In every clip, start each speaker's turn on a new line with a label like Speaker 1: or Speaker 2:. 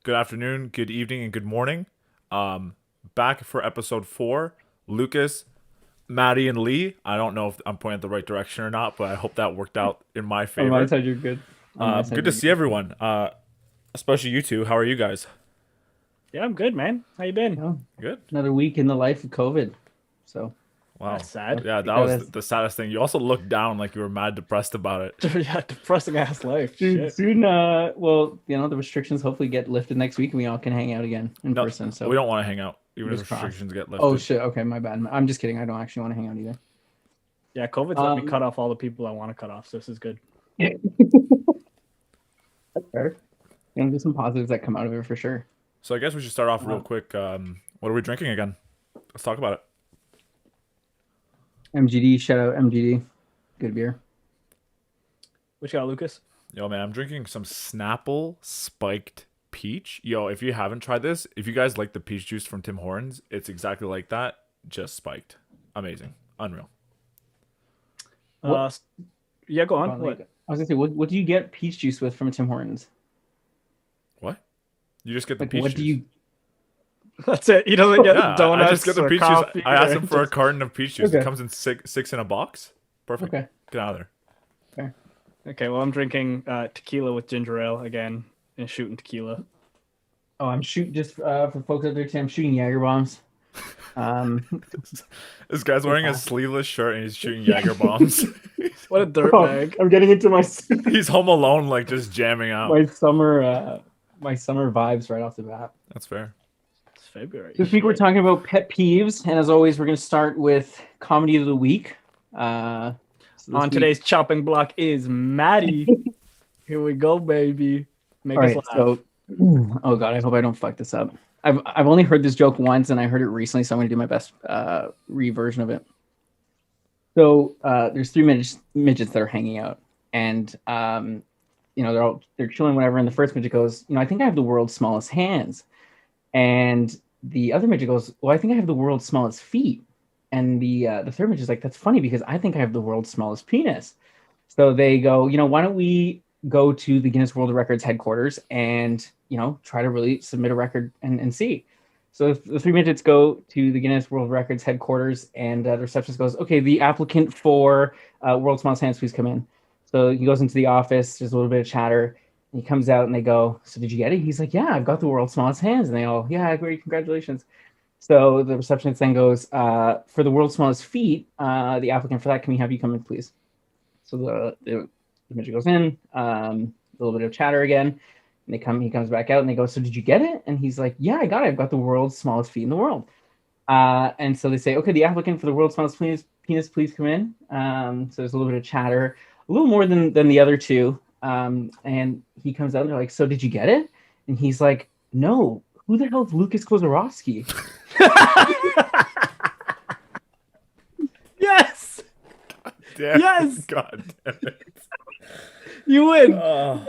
Speaker 1: good afternoon, good evening, and good morning. Back for episode 4. Lucas, Matty, and Lee. I don't know if I'm pointing the right direction or not, but I hope that worked out in my
Speaker 2: On my
Speaker 1: favor.
Speaker 2: side, you're good. On my side,
Speaker 1: Good to
Speaker 2: you're
Speaker 1: see
Speaker 2: good.
Speaker 1: everyone, especially you two. How are you guys?
Speaker 3: Yeah, I'm good, man. How you been?
Speaker 2: Oh,
Speaker 1: Good.
Speaker 2: another week in the life of COVID. So,
Speaker 1: Wow.
Speaker 3: That's sad.
Speaker 1: Yeah, that
Speaker 2: yeah,
Speaker 1: was
Speaker 2: that's,
Speaker 1: the saddest thing. You also looked down like you were mad depressed about it.
Speaker 3: Yeah, depressing ass life.
Speaker 2: soon,
Speaker 3: Shit.
Speaker 2: soon, well, the restrictions hopefully get lifted next week and we all can hang out again in
Speaker 1: No,
Speaker 2: person.
Speaker 1: we
Speaker 2: So,
Speaker 1: don't want to hang out, even if
Speaker 2: fingers crossed.
Speaker 1: restrictions get
Speaker 2: Oh,
Speaker 1: lifted.
Speaker 2: shit. Okay, my bad. I'm just kidding. I don't actually want to hang out either.
Speaker 3: Yeah, COVID's let me cut off all the people I want to cut off, so this is good.
Speaker 2: That's fair. There's some positives that come out of it for sure.
Speaker 1: So I guess we should start off real quick. What are we drinking again? Let's talk about it.
Speaker 2: MGD, shout out MGD. Good beer.
Speaker 3: What you got, Lucas?
Speaker 1: Yo, man, I'm drinking some Snapple spiked peach. Yo, if you haven't tried this, if you guys like the peach juice from Tim Hortons, it's exactly like that, just spiked. Amazing. Unreal.
Speaker 3: Uh, yeah, go on.
Speaker 2: I
Speaker 3: What?
Speaker 2: was gonna say, what do you get peach juice with from Tim Hortons?
Speaker 1: What? You just get the
Speaker 2: Like,
Speaker 1: peach
Speaker 2: what
Speaker 1: juice.
Speaker 2: do you?
Speaker 3: That's it. He doesn't get
Speaker 1: Yeah,
Speaker 3: donuts
Speaker 1: I just get the
Speaker 3: or
Speaker 1: peach
Speaker 3: coffee.
Speaker 1: juice. I asked
Speaker 3: or
Speaker 1: him for a
Speaker 3: just-
Speaker 1: carton of peach juice. It
Speaker 2: Okay.
Speaker 1: comes in six in a box. Perfect.
Speaker 2: Okay.
Speaker 1: Get out of there.
Speaker 3: Okay, well, I'm drinking tequila with ginger ale again and shooting tequila.
Speaker 2: Oh, I'm shooting just for folks out there. Too, I'm shooting Jaeger bombs.
Speaker 1: This guy's wearing a sleeveless shirt and he's shooting Jaeger bombs.
Speaker 3: What a dirtbag.
Speaker 2: I'm getting into my
Speaker 1: He's home alone, like just jamming out.
Speaker 2: my summer vibes right off the bat.
Speaker 1: That's fair.
Speaker 3: It's February.
Speaker 2: This week we're
Speaker 3: Shit.
Speaker 2: talking about pet peeves, and as always, we're going to start with comedy of the week. So this
Speaker 3: On
Speaker 2: week-
Speaker 3: today's chopping block is Matty. Here we go, baby. Make
Speaker 2: all
Speaker 3: us
Speaker 2: right,
Speaker 3: laugh.
Speaker 2: so oh god, I hope I don't fuck this up. I've only heard this joke once, and I heard it recently, so I'm going to do my best reversion of it. So there's three midgets that are hanging out, and they're chilling, whatever. And the first midget goes, I think I have the world's smallest hands, and the other midget goes, well, I think I have the world's smallest feet, and the third midget's like, that's funny because I think I have the world's smallest penis. So they go, why don't we go to the Guinness World Records headquarters and try to really submit a record and see. So the three midgets go to the Guinness World Records headquarters, and the receptionist goes, okay, the applicant for World's Smallest Hands, please come in. So he goes into the office, there's a little bit of chatter, and he comes out and they go, so did you get it? He's like, yeah, I've got the world's smallest hands. And they all, yeah, great, congratulations. So the receptionist then goes, for the world's smallest feet, the applicant for that, can we have you come in, please? So the midget goes in, a little bit of chatter again. And he comes back out and they go, so did you get it? And he's like, yeah, I got it. I've got the world's smallest feet in the world. And so they say, okay, the applicant for the world's smallest penis, please come in. So there's a little bit of chatter, a little more than the other two. And he comes out and they're like, so did you get it? And he's like, no, who the hell is Lukasz Kozorowski?
Speaker 3: Yes!
Speaker 1: Damn.
Speaker 3: Yes!
Speaker 1: God damn it.
Speaker 3: You win!
Speaker 1: Yo,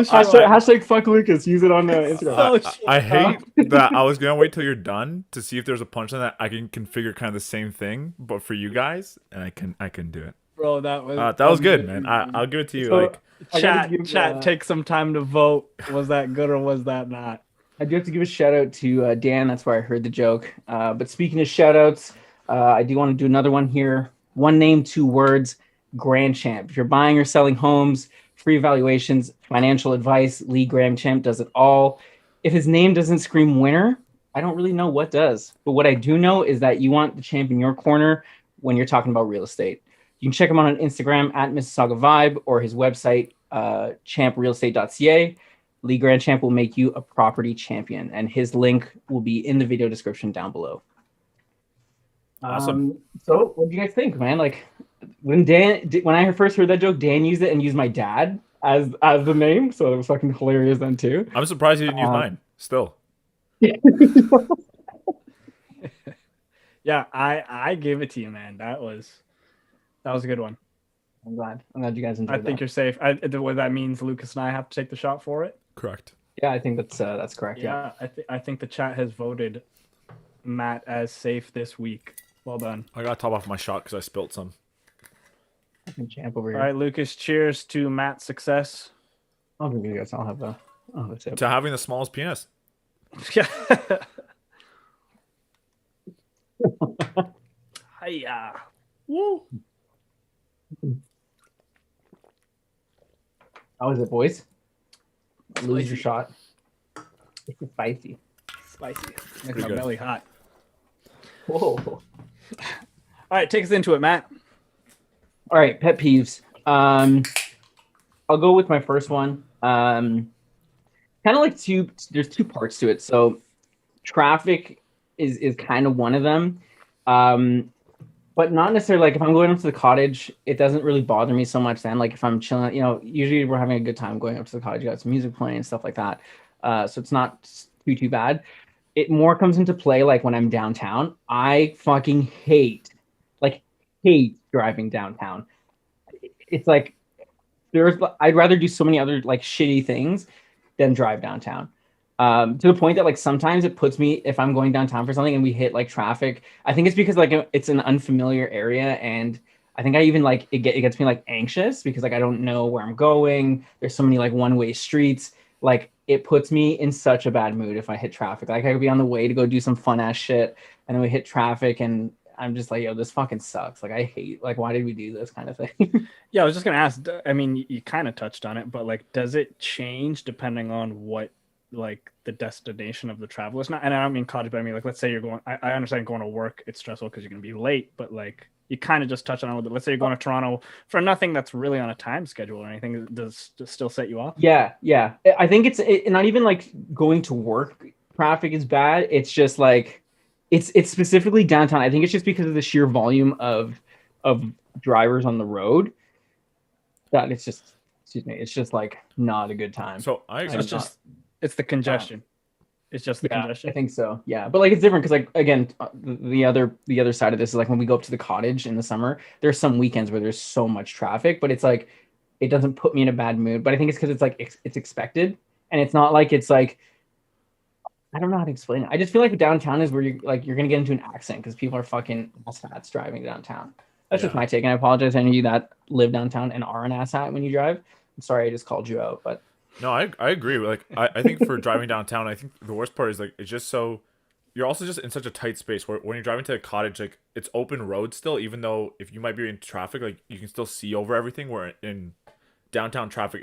Speaker 2: Hashtag fuck Lukasz. Use it on Instagram.
Speaker 3: Oh,
Speaker 1: I hate that I was gonna wait till you're done to see if there's a punchline that I can configure kind of the same thing, but for you guys, and I can do it.
Speaker 3: Bro, that was
Speaker 1: That was good, man. I'll give it to you.
Speaker 2: So-
Speaker 1: Like,
Speaker 2: I gotta give,
Speaker 3: chat. Take some time to vote. Was that good or was that not?
Speaker 2: I do have to give a shout out to Dan. That's where I heard the joke. But speaking of shout outs, I do want to do another one here. One name, two words, Grandchamp. If you're buying or selling homes, free evaluations, financial advice, Lee Grandchamp does it all. If his name doesn't scream winner, I don't really know what does. But what I do know is that you want the champ in your corner when you're talking about real estate. You can check him out on Instagram at Mississauga Vibe or his website, champrealestate.ca. Lee Grandchamp will make you a property champion, and his link will be in the video description down below.
Speaker 1: Awesome.
Speaker 2: So, what do you guys think, man? Like, when I first heard that joke, Dan used it and used my dad as the name, so it was fucking hilarious then too.
Speaker 1: I'm surprised you didn't use mine. Still,
Speaker 3: Yeah, I gave it to you, man. That was a good one.
Speaker 2: I'm glad you guys enjoyed
Speaker 3: I think
Speaker 2: that.
Speaker 3: you're safe. What that means, Lucas and I have to take the shot for it.
Speaker 1: correct.
Speaker 2: Yeah, I think that's correct. Yeah.
Speaker 3: Yeah, I think the chat has voted Matt as safe this week. Well done.
Speaker 1: I gotta top off my shot because I spilt some.
Speaker 2: Fucking champ over
Speaker 3: All
Speaker 2: here.
Speaker 3: right, Lucas. Cheers to Matt's success.
Speaker 2: I'll give you guys. I'll have Oh, that's it.
Speaker 1: to having the smallest penis.
Speaker 3: Yeah. Hiya. Woo.
Speaker 2: How is it, boys? Lose your
Speaker 3: Spicy.
Speaker 2: shot. It's spicy.
Speaker 3: Spicy. Makes
Speaker 1: Pretty
Speaker 3: my
Speaker 1: good.
Speaker 3: belly hot.
Speaker 2: Whoa.
Speaker 3: All right, take us into it, Matt.
Speaker 2: All right, pet peeves. I'll go with my first one. Kind of like there's two parts to it. So traffic is kind of one of them. But not necessarily like if I'm going up to the cottage, it doesn't really bother me so much then. Like if I'm chilling, usually we're having a good time going up to the cottage, you got some music playing and stuff like that. So it's not too bad. It more comes into play like when I'm downtown. I fucking like hate driving downtown. It's like I'd rather do so many other like shitty things than drive downtown. To the point that like sometimes it puts me, if I'm going downtown for something and we hit like traffic, I think it's because like it's an unfamiliar area, and I think I even like it gets me like anxious because like I don't know where I'm going. There's so many like one-way streets. Like it puts me in such a bad mood if I hit traffic. Like I could be on the way to go do some fun ass shit, and then we hit traffic, and I'm just like, yo, this fucking sucks. Like I hate, like, why did we do this kind of thing?
Speaker 3: Yeah, I was just gonna ask. I mean, you kind of touched on it, but like, does it change depending on what like the destination of the travel is? Not, and I don't mean cottage, but I mean like, let's say you're going. I understand going to work, it's stressful because you're gonna be late, but like, you kind of just touched on it a little bit. Let's say you're going to Toronto for nothing that's really on a time schedule or anything. Does it still set you off?
Speaker 2: Yeah. I think it's not even like going to work. Traffic is bad. It's just like it's specifically downtown. I think it's just because of the sheer volume of drivers on the road that it's just, excuse me, it's just like not a good time.
Speaker 1: So
Speaker 3: It's the congestion. It's just the
Speaker 2: Yeah,
Speaker 3: congestion.
Speaker 2: I think so. Yeah, but like it's different because like again, the other side of this is like when we go up to the cottage in the summer. There's some weekends where there's so much traffic, but it's like it doesn't put me in a bad mood. But I think it's because it's like it's expected, and it's not like it's like I don't know how to explain it. I just feel like downtown is where you're gonna get into an accident because people are fucking asshats driving downtown. That's just
Speaker 1: Yeah.
Speaker 2: my take, and I apologize to any of you that live downtown and are an asshat when you drive. I'm sorry I just called you out, but
Speaker 1: No, I agree. Like I think for driving downtown, I think the worst part is like it's just so you're also just in such a tight space where when you're driving to a cottage, like it's open road still, even though if you might be in traffic, like you can still see over everything. Where in downtown traffic,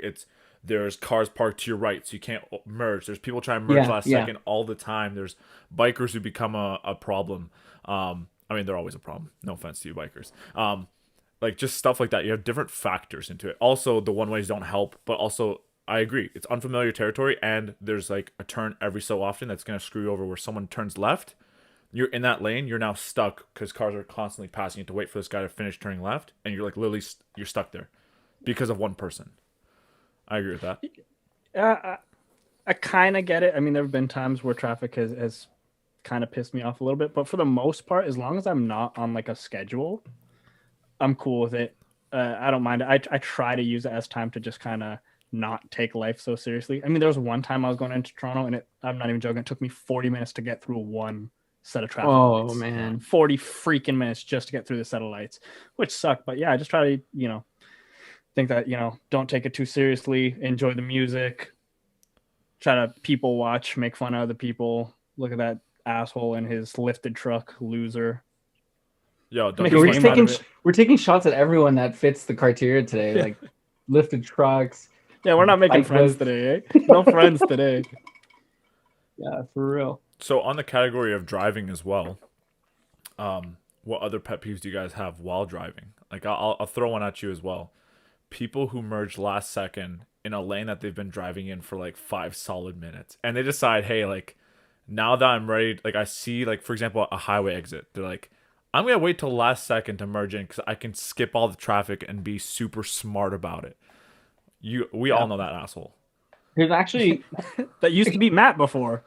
Speaker 1: there's cars parked to your right, so you can't merge. There's people trying to merge last second all the time. There's bikers who become a problem. I mean, they're always a problem. No offense to you bikers. Like just stuff like that. You have different factors into it. Also, the one ways don't help, but also I agree. It's unfamiliar territory, and there's like a turn every so often that's gonna screw you over where someone turns left. You're in that lane. You're now stuck because cars are constantly passing. You have to wait for this guy to finish turning left, and you're like literally you're stuck there because of one person. I agree with that.
Speaker 3: I kind of get it. I mean, there have been times where traffic has kind of pissed me off a little bit, but for the most part, as long as I'm not on like a schedule, I'm cool with it. I don't mind it. I try to use it as time to just kind of not take life so seriously. I mean, there was one time I was going into Toronto, and I'm not even joking. It took me 40 minutes to get through one set of traffic lights.
Speaker 2: oh man,
Speaker 3: 40 freaking minutes just to get through the set of lights, which sucked. But yeah, I just try to, think that, don't take it too seriously. Enjoy the music. Try to people watch, make fun of other people. Look at that asshole in his lifted truck, loser.
Speaker 1: Yo, don't
Speaker 3: Make
Speaker 1: get
Speaker 3: a
Speaker 2: we're
Speaker 3: game
Speaker 1: me
Speaker 3: out of
Speaker 2: taking
Speaker 3: it.
Speaker 2: we're taking shots at everyone that fits the criteria today,
Speaker 3: Yeah.
Speaker 2: like lifted trucks.
Speaker 3: Yeah, we're not making
Speaker 2: Bike
Speaker 3: friends
Speaker 2: lift.
Speaker 3: today, eh? No friends today.
Speaker 2: Yeah, for real.
Speaker 1: So on the category of driving as well, what other pet peeves do you guys have while driving? Like I'll throw one at you as well. People who merge last second in a lane that they've been driving in for like 5 solid minutes, and they decide, hey, like now that I'm ready, like I see like for example a highway exit, they're like, I'm gonna wait till last second to merge in because I can skip all the traffic and be super smart about it. We all know that asshole.
Speaker 2: There's actually
Speaker 3: That used to be Matt before.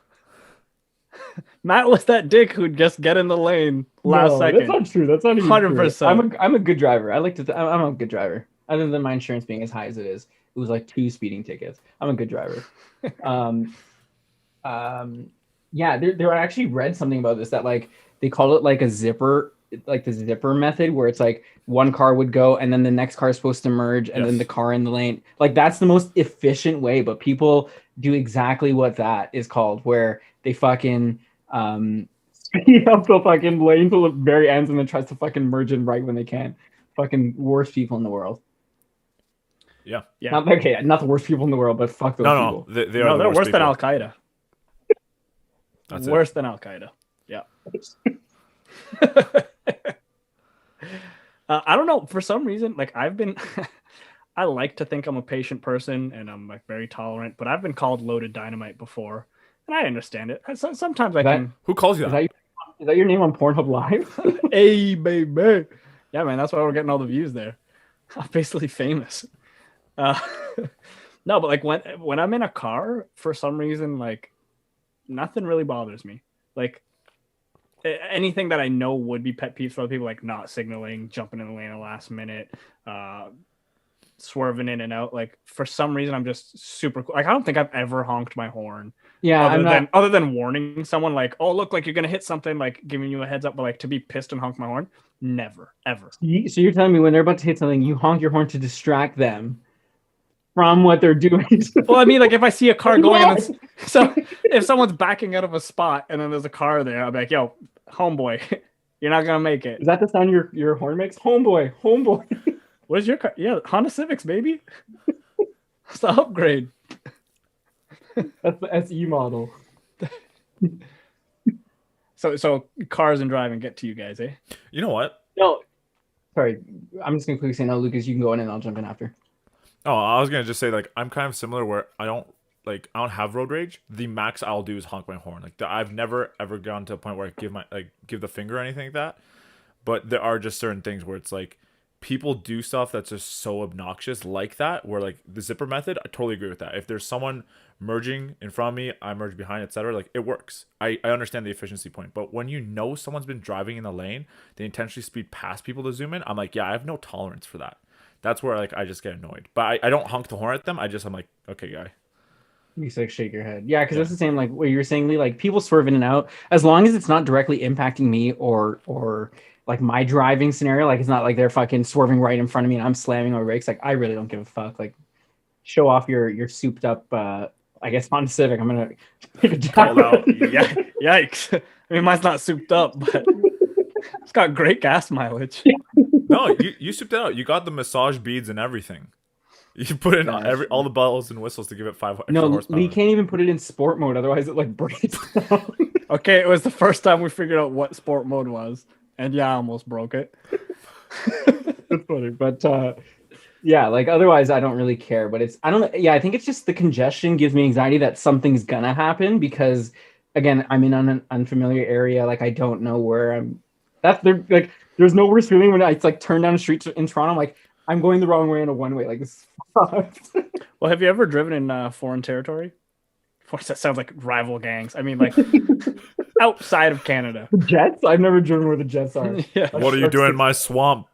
Speaker 3: Matt was that dick who'd just get in the lane last second.
Speaker 2: That's not true. That's not even
Speaker 3: 100%.
Speaker 2: true. I'm a good driver. I like to. I'm a good driver. Other than my insurance being as high as it is, it was like 2 speeding tickets. I'm a good driver. Yeah, there I actually read something about this that like they call it like a zipper like the zipper method where it's like one car would go and then the next car is supposed to merge and then the car in the lane. Like that's the most efficient way, but people do exactly what that is called, where they fucking speed up the fucking lane till the very ends and then tries to fucking merge in right when they can. Fucking worst people in the world.
Speaker 1: Yeah.
Speaker 2: Not the worst people in the world, but fuck those people.
Speaker 1: They are
Speaker 3: they're worse than
Speaker 1: people.
Speaker 3: Al Qaeda.
Speaker 1: That's
Speaker 3: worse than Al Qaeda. Yeah. I don't know. For some reason, like I've been, I like to think I'm a patient person and I'm like very tolerant, but I've been called loaded dynamite before, and I understand it. Sometimes I can.
Speaker 1: Who calls you that?
Speaker 2: Is that your name on Pornhub Live?
Speaker 3: Hey, baby. Yeah, man. That's why we're getting all the views there. I'm basically famous. No, but like when I'm in a car, for some reason, like nothing really bothers me. Like anything that I know would be pet peeves for other people, like not signaling, jumping in the lane at the last minute, swerving in and out. Like for some reason, I'm just super cool. Like I don't think I've ever honked my horn.
Speaker 2: Yeah,
Speaker 3: other than warning someone, like, oh look, like you're gonna hit something, like giving you a heads up. But like to be pissed and honk my horn, never, ever.
Speaker 2: So you're telling me when they're about to hit something, you honk your horn to distract them from what they're doing?
Speaker 3: Well, I mean, like if I see a car going, and so if someone's backing out of a spot and then there's a car there, I'll be like, yo, homeboy, you're not gonna make it.
Speaker 2: Is that the sound your horn makes? Homeboy.
Speaker 3: What is your car? Yeah, Honda Civics, baby. It's the upgrade.
Speaker 2: That's the SE model.
Speaker 3: So cars and driving get to you guys, eh?
Speaker 1: You know what?
Speaker 2: No, sorry. I'm just gonna quickly say no, Lucas. You can go in and I'll jump in after.
Speaker 1: Oh, I was gonna just say like I'm kind of similar where I don't have road rage. The max I'll do is honk my horn. Like I've never ever gone to a point where I give the finger or anything like that. But there are just certain things where it's like people do stuff that's just so obnoxious like that. Where like the zipper method, I totally agree with that. If there's someone merging in front of me, I merge behind, etc. Like it works. I understand the efficiency point. But when you know someone's been driving in the lane, they intentionally speed past people to zoom in. I'm like, yeah, I have no tolerance for that. That's where like I just get annoyed. But I don't honk the horn at them. I'm like, okay, guy.
Speaker 2: You like shake your head. Yeah, because that's the same like what you were saying, Lee. Like people swerve in and out, as long as it's not directly impacting me or like my driving scenario. Like it's not like they're fucking swerving right in front of me and I'm slamming my brakes. Like I really don't give a fuck. Like show off your souped up. I guess Honda Civic. I'm gonna take a
Speaker 3: call out. Yeah, yikes! I mean, mine's not souped up, but it's got great gas mileage.
Speaker 1: No, you souped it out. You got the massage beads and everything. You put in all the bells and whistles to give it 5 extra horsepower.
Speaker 2: Lee can't even put it in sport mode, otherwise it like breaks down.
Speaker 3: Okay, it was the first time we figured out what sport mode was, and yeah, I almost broke it.
Speaker 2: That's funny, but yeah, like otherwise I don't really care. But I think it's just the congestion gives me anxiety that something's gonna happen because again, I'm in an unfamiliar area. Like I don't know where I'm. There's no worse feeling when I like turn down the street in Toronto. I'm like, I'm going the wrong way in a one-way. Like this sucks.
Speaker 3: Well, have you ever driven in foreign territory? That sounds like rival gangs. I mean, like outside of Canada.
Speaker 2: The Jets? I've never driven where the Jets are.
Speaker 3: Yeah.
Speaker 1: What are you doing in my swamp?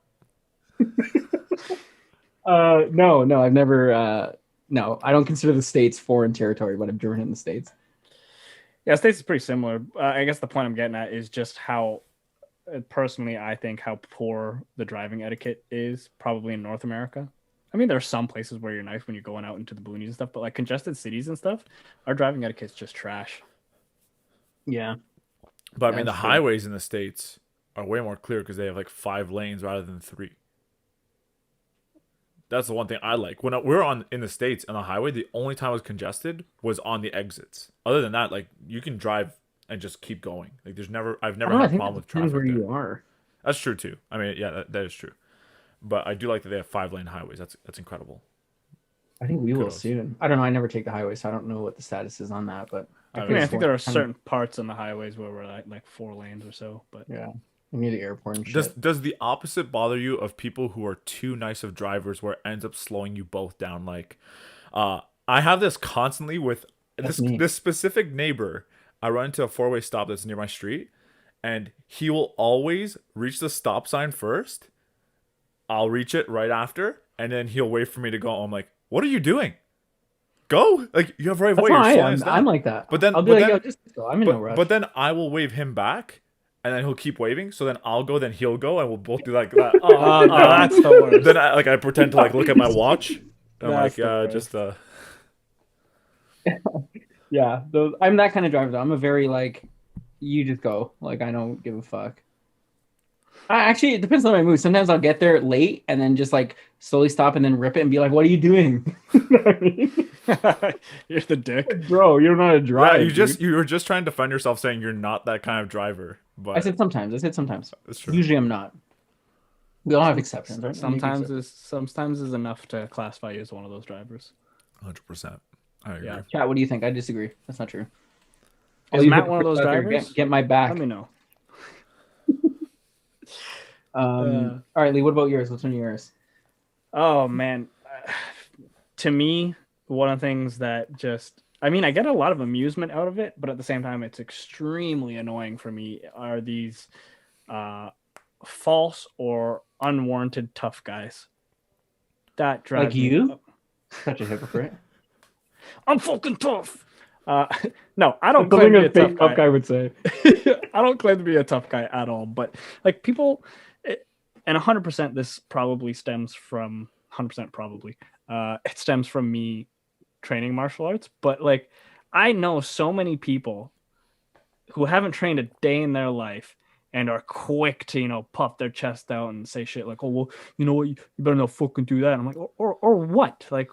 Speaker 2: No, I've never. No, I don't consider the States foreign territory, but I've driven in the States.
Speaker 3: Yeah, States is pretty similar. I guess the point I'm getting at is just how, personally, I think how poor the driving etiquette is probably in North America. I mean, there are some places where you're nice when you're going out into the boonies and stuff, but like congested cities and stuff, our driving etiquette's just trash.
Speaker 2: Yeah.
Speaker 1: But I mean, the highways in the States are way more clear because they have like 5 lanes rather than 3. That's the one thing I like. When we were in the States on the highway, the only time it was congested was on the exits. Other than that, like you can drive and just keep going. Like I've never had a problem with traffic
Speaker 2: where
Speaker 1: there.
Speaker 2: you are.
Speaker 1: That's true too. I mean, yeah, that is true. But I do like that they have 5-lane highways. That's incredible.
Speaker 2: I think we will soon. I don't know. I never take the highway, so I don't know what the status is on that. But
Speaker 3: I think there are certain parts on the highways where we're like 4 lanes or so. But
Speaker 2: yeah, near the airport and shit.
Speaker 1: Does the opposite bother you of people who are too nice of drivers where it ends up slowing you both down? Like, I have this constantly with this specific neighbor. I run into a 4-way stop that's near my street, and he will always reach the stop sign first. I'll reach it right after, and then he'll wait for me to go. I'm like, what are you doing? Go! Like, you have right of way.
Speaker 2: I'm like that.
Speaker 1: But then,
Speaker 2: I'll be like, yo, just go. I'm in no rush.
Speaker 1: But then I will wave him back, and then he'll keep waving. So then I'll go, then he'll go, and we'll both do like that.
Speaker 3: Oh, no, that's the worst.
Speaker 1: Then I pretend to like look at my watch. I'm
Speaker 3: That's
Speaker 1: like,
Speaker 3: the
Speaker 1: just
Speaker 2: Yeah, I'm that kind of driver. Though. I'm a very like, you just go. Like I don't give a fuck. Actually, it depends on my mood. Sometimes I'll get there late and then just like slowly stop and then rip it and be like, "What are you doing?" You know what I mean?
Speaker 3: You're the dick.
Speaker 2: Bro, you don't know how to drive.
Speaker 1: you were just trying to defend yourself, saying you're not that kind of driver. But
Speaker 2: I said sometimes.
Speaker 1: That's true.
Speaker 2: Usually I'm not. We all have exceptions, right?
Speaker 3: Sometimes is enough to classify you as one of those drivers.
Speaker 1: 100%. I agree.
Speaker 3: Yeah.
Speaker 2: Chat, what do you think? I disagree. That's not true.
Speaker 3: Is Matt one of those drivers?
Speaker 2: Get my back.
Speaker 3: Let me know.
Speaker 2: All right, Lee. What about yours? What's one of yours?
Speaker 3: Oh man, to me, one of the things that just, I mean, I get a lot of amusement out of it, but at the same time, it's extremely annoying for me. Are these false or unwarranted tough guys? That drives
Speaker 2: Like you? Such a hypocrite.
Speaker 3: I'm fucking tough. No, I don't claim to be a tough guy.
Speaker 2: would say.
Speaker 3: I don't claim to be a tough guy at all, but like people, and 100% this probably stems from 100% probably it stems from me training martial arts. But like I know so many people who haven't trained a day in their life and are quick to puff their chest out and say shit like, "Oh well, you know what, you better not fucking do that." And I'm like, or what? Like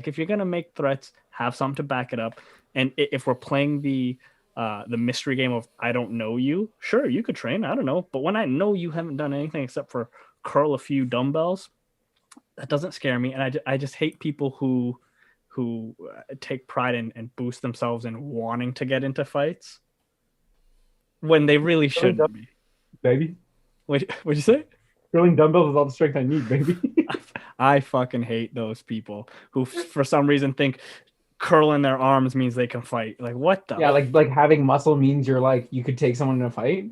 Speaker 3: if you're gonna make threats, have something to back it up. And if we're playing the mystery game of I don't know you, sure, you could train, I don't know. But when I know you haven't done anything except for curl a few dumbbells, that doesn't scare me. And I just hate people who take pride and boost themselves in wanting to get into fights when they really shouldn't be.
Speaker 2: Baby.
Speaker 3: What'd you say?
Speaker 2: Curling dumbbells is all the strength I need, baby.
Speaker 3: I fucking hate those people who for some reason think curling their arms means they can fight. Like what the?
Speaker 2: Yeah, like having muscle means you're like you could take someone in a fight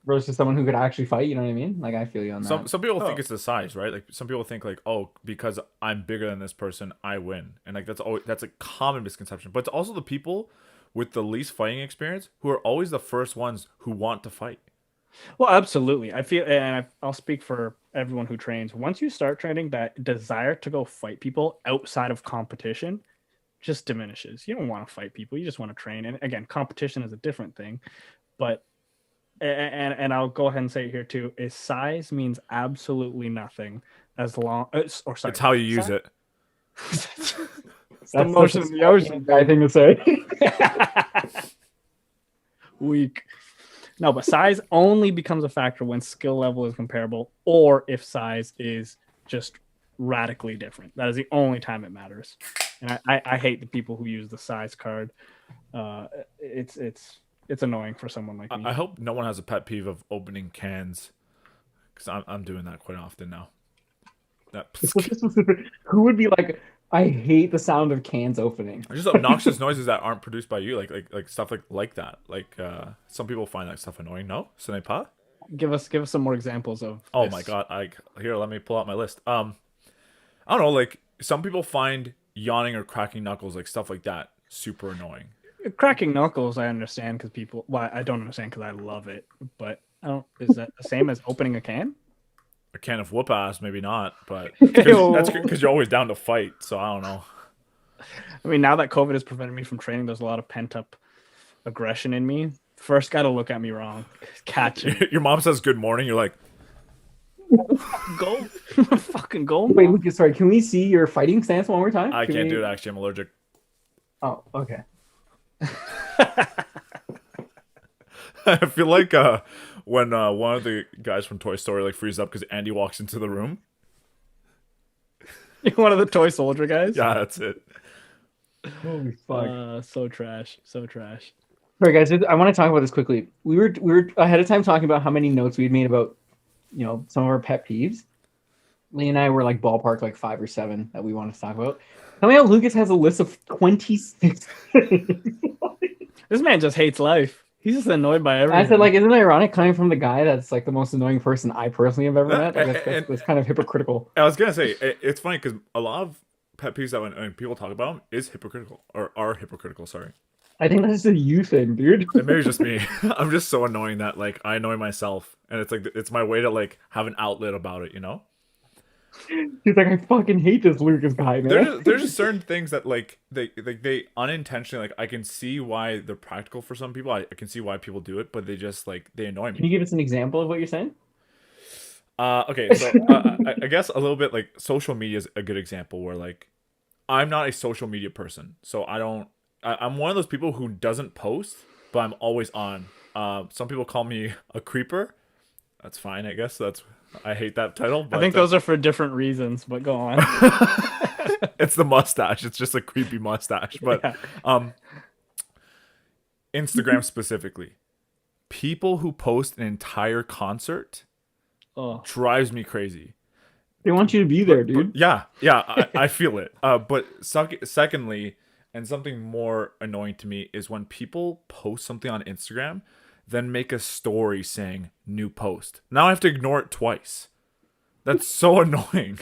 Speaker 2: versus someone who could actually fight. You know what I mean? Like I feel you on that.
Speaker 1: Some people think it's the size, right? Like some people think like, oh, because I'm bigger than this person, I win, and like that's a common misconception. But it's also the people with the least fighting experience who are always the first ones who want to fight.
Speaker 3: Well, absolutely. I feel, and I'll speak for everyone who trains. Once you start training, that desire to go fight people outside of competition just diminishes. You don't want to fight people. You just want to train. And again, competition is a different thing. But and I'll go ahead and say it here too: is size means absolutely nothing as long. Or sorry,
Speaker 1: it's how you use it.
Speaker 3: It's the motion of the ocean.
Speaker 2: Guy thing to say.
Speaker 3: Weak. No, but size only becomes a factor when skill level is comparable or if size is just radically different. That is the only time it matters. And I hate the people who use the size card. It's annoying for someone like me.
Speaker 1: I hope no one has a pet peeve of opening cans, because I'm doing that quite often now.
Speaker 2: Who would be like, I hate the sound of cans opening.
Speaker 1: Just obnoxious noises that aren't produced by you, like stuff like that. Like some people find that stuff annoying. No, ce n'est pas.
Speaker 3: Give us some more examples of.
Speaker 1: Oh
Speaker 3: this.
Speaker 1: my god! Here, let me pull out my list. I don't know. Like some people find yawning or cracking knuckles, like stuff like that, super annoying.
Speaker 3: Cracking knuckles, I understand because people. Well, I don't understand because I love it. But I don't. Is that the same as opening a can?
Speaker 1: A can of whoop ass, maybe not, but that's because you're always down to fight. So I don't know.
Speaker 3: I mean, now that COVID has prevented me from training, there's a lot of pent up aggression in me. First, got to look at me wrong. Catch it.
Speaker 1: Your mom says good morning. You're like,
Speaker 3: go, fucking go.
Speaker 2: Wait, Lucas, sorry. Can we see your fighting stance one more time?
Speaker 1: I can't do it. Actually, I'm allergic.
Speaker 2: Oh, okay.
Speaker 1: I feel like when one of the guys from Toy Story like freezes up because Andy walks into the room.
Speaker 3: You're one of the toy soldier guys?
Speaker 1: Yeah, that's it.
Speaker 2: Holy fuck.
Speaker 3: So trash. So trash.
Speaker 2: Sorry, guys. I want to talk about this quickly. We were ahead of time talking about how many notes we'd made about, some of our pet peeves. Lee and I were like ballpark like 5 or 7 that we wanted to talk about. Tell me how Lucas has a list of 26.
Speaker 3: This man just hates life. He's just annoyed by everything.
Speaker 2: I said, like, isn't it ironic coming from the guy that's like the most annoying person I personally have ever met? Like, that's kind of hypocritical.
Speaker 1: I was gonna say it's funny because a lot of pet peeves that when people talk about them is hypocritical or are hypocritical. Sorry.
Speaker 2: I think that's a you thing, dude.
Speaker 1: And maybe it's just me. I'm just so annoying that like I annoy myself, and it's like it's my way to like have an outlet about it, you know?
Speaker 2: He's like, I fucking hate this Lucas guy, man.
Speaker 1: There's just certain things that like they unintentionally, like I can see why they're practical for some people. I can see why people do it, but they just like they annoy
Speaker 2: Can you
Speaker 1: me.
Speaker 2: give us an example of what you're saying?
Speaker 1: Okay, so I guess a little bit like social media is a good example where like I'm not a social media person, so I don't. I'm one of those people who doesn't post, but I'm always on. Some people call me a creeper. That's fine, I guess. I hate that title. But
Speaker 3: I think those are for different reasons, but go on.
Speaker 1: it's the mustache. It's just a creepy mustache. But
Speaker 3: Yeah.
Speaker 1: Instagram specifically, people who post an entire concert
Speaker 3: Oh,
Speaker 1: drives me crazy.
Speaker 2: They want you to be there, dude.
Speaker 1: But yeah, I feel it. But secondly, and something more annoying to me is when people post something on Instagram, then make a story saying new post. Now I have to ignore it twice. That's so annoying.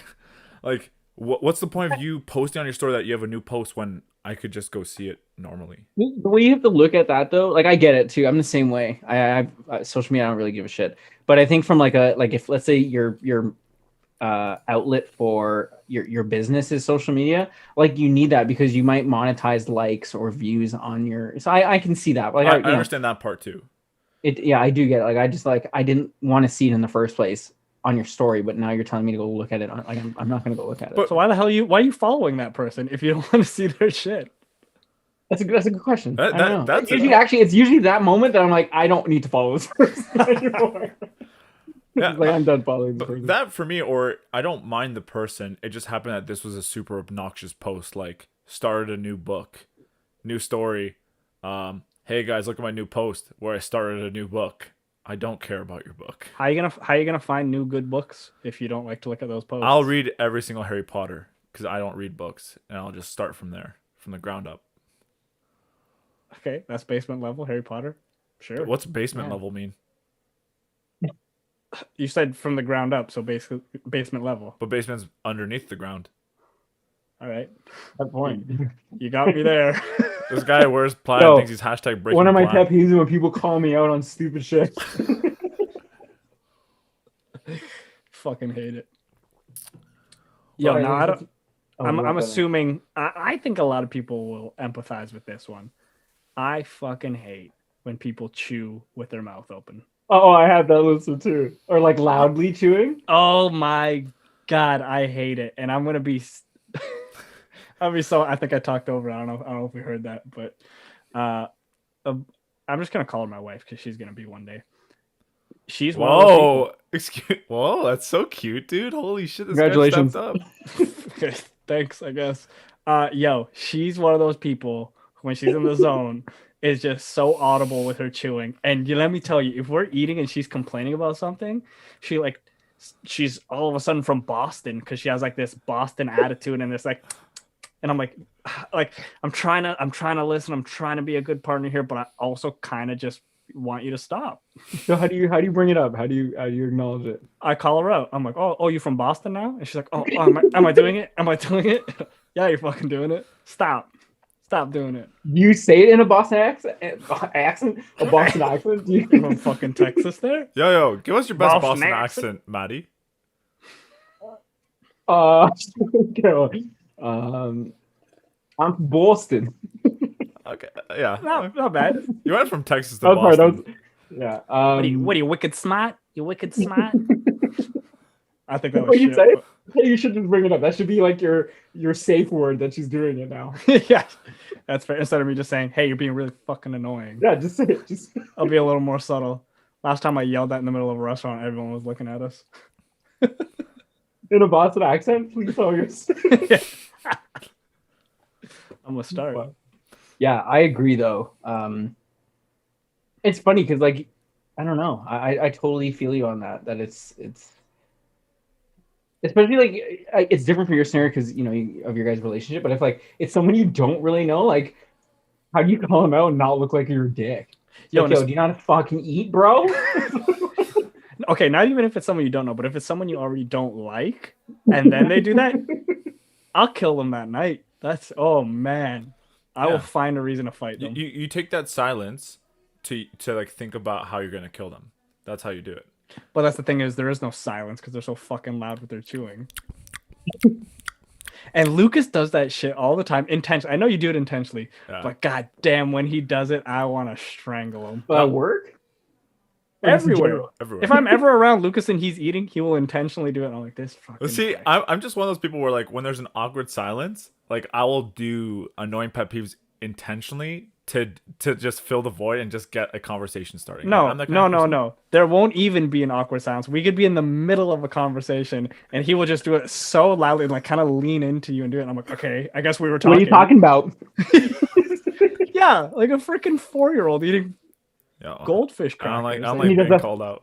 Speaker 1: Like, what's the point of you posting on your story that you have a new post when I could just go see it normally?
Speaker 2: The way you have to look at that, though, like I get it too. I'm the same way. I social media, I don't really give a shit. But I think from like if let's say your outlet for your business is social media, like you need that because you might monetize likes or views on your. So I can see that. Like
Speaker 1: I
Speaker 2: you know,
Speaker 1: understand that part too.
Speaker 2: yeah, I do get it. Like I just like I didn't want to see it in the first place on your story, but now you're telling me to go look at it. Like I'm not gonna go look at it.
Speaker 1: But-
Speaker 3: so why the hell why are you following that person if you don't want to see their shit?
Speaker 2: That's a good question.
Speaker 1: That-
Speaker 2: I don't know.
Speaker 1: that's
Speaker 2: Usually, actually, it's usually that moment that I'm like, I don't need to follow this person anymore.
Speaker 1: Yeah,
Speaker 2: Like I'm done following this
Speaker 1: but
Speaker 2: person.
Speaker 1: that for me, or I don't mind the person. It just happened that this was a super obnoxious post, like started a new book, new story. Hey guys, look at my new post where I started a new book. I don't care about your book.
Speaker 3: How you gonna find new good books if you don't like to look at those posts?
Speaker 1: I'll read every single Harry Potter because I don't read books, and I'll just start from there, from the ground up.
Speaker 3: Okay, that's basement level Harry Potter. Sure.
Speaker 1: What's basement
Speaker 2: Yeah.
Speaker 1: level mean?
Speaker 3: You said from the ground up, so basically basement level.
Speaker 1: But basement's underneath the ground.
Speaker 3: All right,
Speaker 2: That point.
Speaker 3: you got me there.
Speaker 1: This guy wears plaid,
Speaker 2: Yo,
Speaker 1: thinks he's hashtag breaking
Speaker 2: One of my
Speaker 1: plaid.
Speaker 2: pet peeves is when people call me out on stupid shit.
Speaker 3: Fucking hate it. Yo,
Speaker 2: Sorry,
Speaker 3: no, I don't.
Speaker 2: Oh,
Speaker 3: I'm
Speaker 2: what the-
Speaker 3: assuming. I think a lot of people will empathize with this one. I fucking hate when people chew with their mouth open.
Speaker 2: Oh, I have that listed too. Or like loudly chewing.
Speaker 3: Oh my god, I hate it, and I'm gonna be. I'll be so. I think I talked over. I don't know if we heard that, but I'm just gonna call her my wife because she's gonna be one day. She's one of those people.
Speaker 1: Whoa, excuse. Whoa, that's so cute, dude. Holy shit, this guy
Speaker 2: Congratulations.
Speaker 1: stepped up.
Speaker 3: Okay, thanks, I guess. Yo, she's one of those people who, when she's in the zone, is just so audible with her chewing. And let me tell you, if we're eating and she's complaining about something, she's all of a sudden from Boston because she has like this Boston attitude and this like, and I'm like I'm trying to listen. I'm trying to be a good partner here, but I also kind of just want you to stop.
Speaker 2: So how do you bring it up? How do you acknowledge it?
Speaker 3: I call her out. I'm like, oh, you from Boston now? And she's like, oh, am I doing it? Am I doing it? Yeah, you're fucking doing it. Stop doing it.
Speaker 2: You say it in a Boston accent? A Boston accent? Do you...
Speaker 3: I'm from fucking Texas there.
Speaker 1: Yo, give us your best
Speaker 3: Boston
Speaker 1: Boston
Speaker 3: accent.
Speaker 1: accent, Matty.
Speaker 2: okay. I'm from Boston.
Speaker 1: Okay, yeah.
Speaker 3: Not bad.
Speaker 1: You went from Texas to
Speaker 2: That was hard.
Speaker 1: Boston.
Speaker 2: Yeah.
Speaker 3: What are you wicked smart? You wicked smart? I think that was
Speaker 2: What you
Speaker 3: shit.
Speaker 2: say? Hey, you should just bring it up. That should be like your safe word that she's doing it now.
Speaker 3: Yeah, that's fair. Instead of me just saying, hey, you're being really fucking annoying.
Speaker 2: Yeah, just say it. Just
Speaker 3: I'll be a little more subtle. Last time I yelled that in the middle of a restaurant, everyone was looking at us.
Speaker 2: in a Boston accent, please focus.
Speaker 3: I'm gonna start.
Speaker 2: Yeah, I agree though. It's funny because like I don't know. I totally feel you on that. That it's especially like it's different for your scenario because you know of your guys' relationship. But if like it's someone you don't really know, like how do you call them out and not look like you're a dick?
Speaker 3: Yo,
Speaker 2: Like, do you know how to fucking eat, bro?
Speaker 3: Okay, not even if it's someone you don't know, but if it's someone you already don't like, and then they do that, I'll kill them that night. Oh man. I will find a reason to fight them.
Speaker 1: You take that silence to like think about how you're gonna kill them. That's how you do it.
Speaker 3: But that's the thing is there is no silence because they're so fucking loud with their chewing. And Lukasz does that shit all the time, intentionally. I know you do it intentionally, but god damn, when he does it, I want to strangle him.
Speaker 2: Work?
Speaker 3: Everywhere. If I'm ever around Lukasz and he's eating, he will intentionally do it. And I'm like, this fucking.
Speaker 1: See,
Speaker 3: guy.
Speaker 1: I'm just one of those people where like when there's an awkward silence, like I will do annoying pet peeves intentionally to just fill the void and just get a conversation starting.
Speaker 3: No. There won't even be an awkward silence. We could be in the middle of a conversation and he will just do it so loudly and like kind of lean into you and do it. And I'm like, okay, I guess we were talking.
Speaker 2: What are you talking about?
Speaker 3: Yeah, like a freaking 4-year-old eating goldfish crackers.
Speaker 1: I don't like being called out.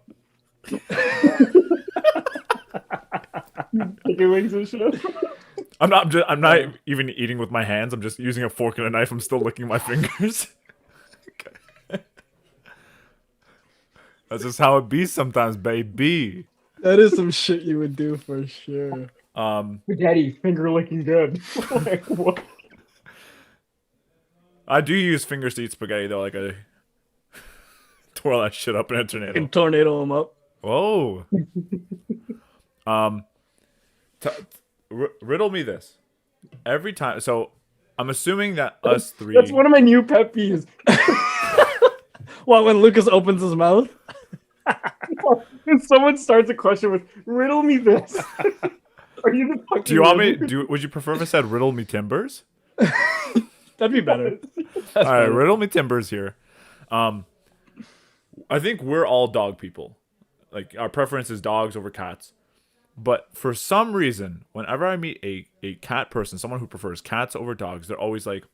Speaker 2: Chicken wings and shit.
Speaker 1: I'm not even eating with my hands. I'm just using a fork and a knife. I'm still licking my fingers. Okay. That's just how it be sometimes, baby.
Speaker 3: That is some shit you would do for sure.
Speaker 2: Daddy, finger licking good. Like, what?
Speaker 1: I do use fingers to eat spaghetti though. Like I twirl that shit up in a tornado.
Speaker 3: And tornado them up.
Speaker 1: Whoa. Riddle me this. Every time, so I'm assuming that us three.
Speaker 2: That's one of my new pet peeves.
Speaker 3: What, when Lukasz opens his mouth?
Speaker 2: If someone starts a question with "riddle me this," are you the fucking?
Speaker 1: Do you want me? Would you prefer if I said "riddle me timbers"?
Speaker 3: That'd be better.
Speaker 1: All right, riddle me timbers here. I think we're all dog people. Like our preference is dogs over cats. But for some reason, whenever I meet a cat person, someone who prefers cats over dogs, they're always like,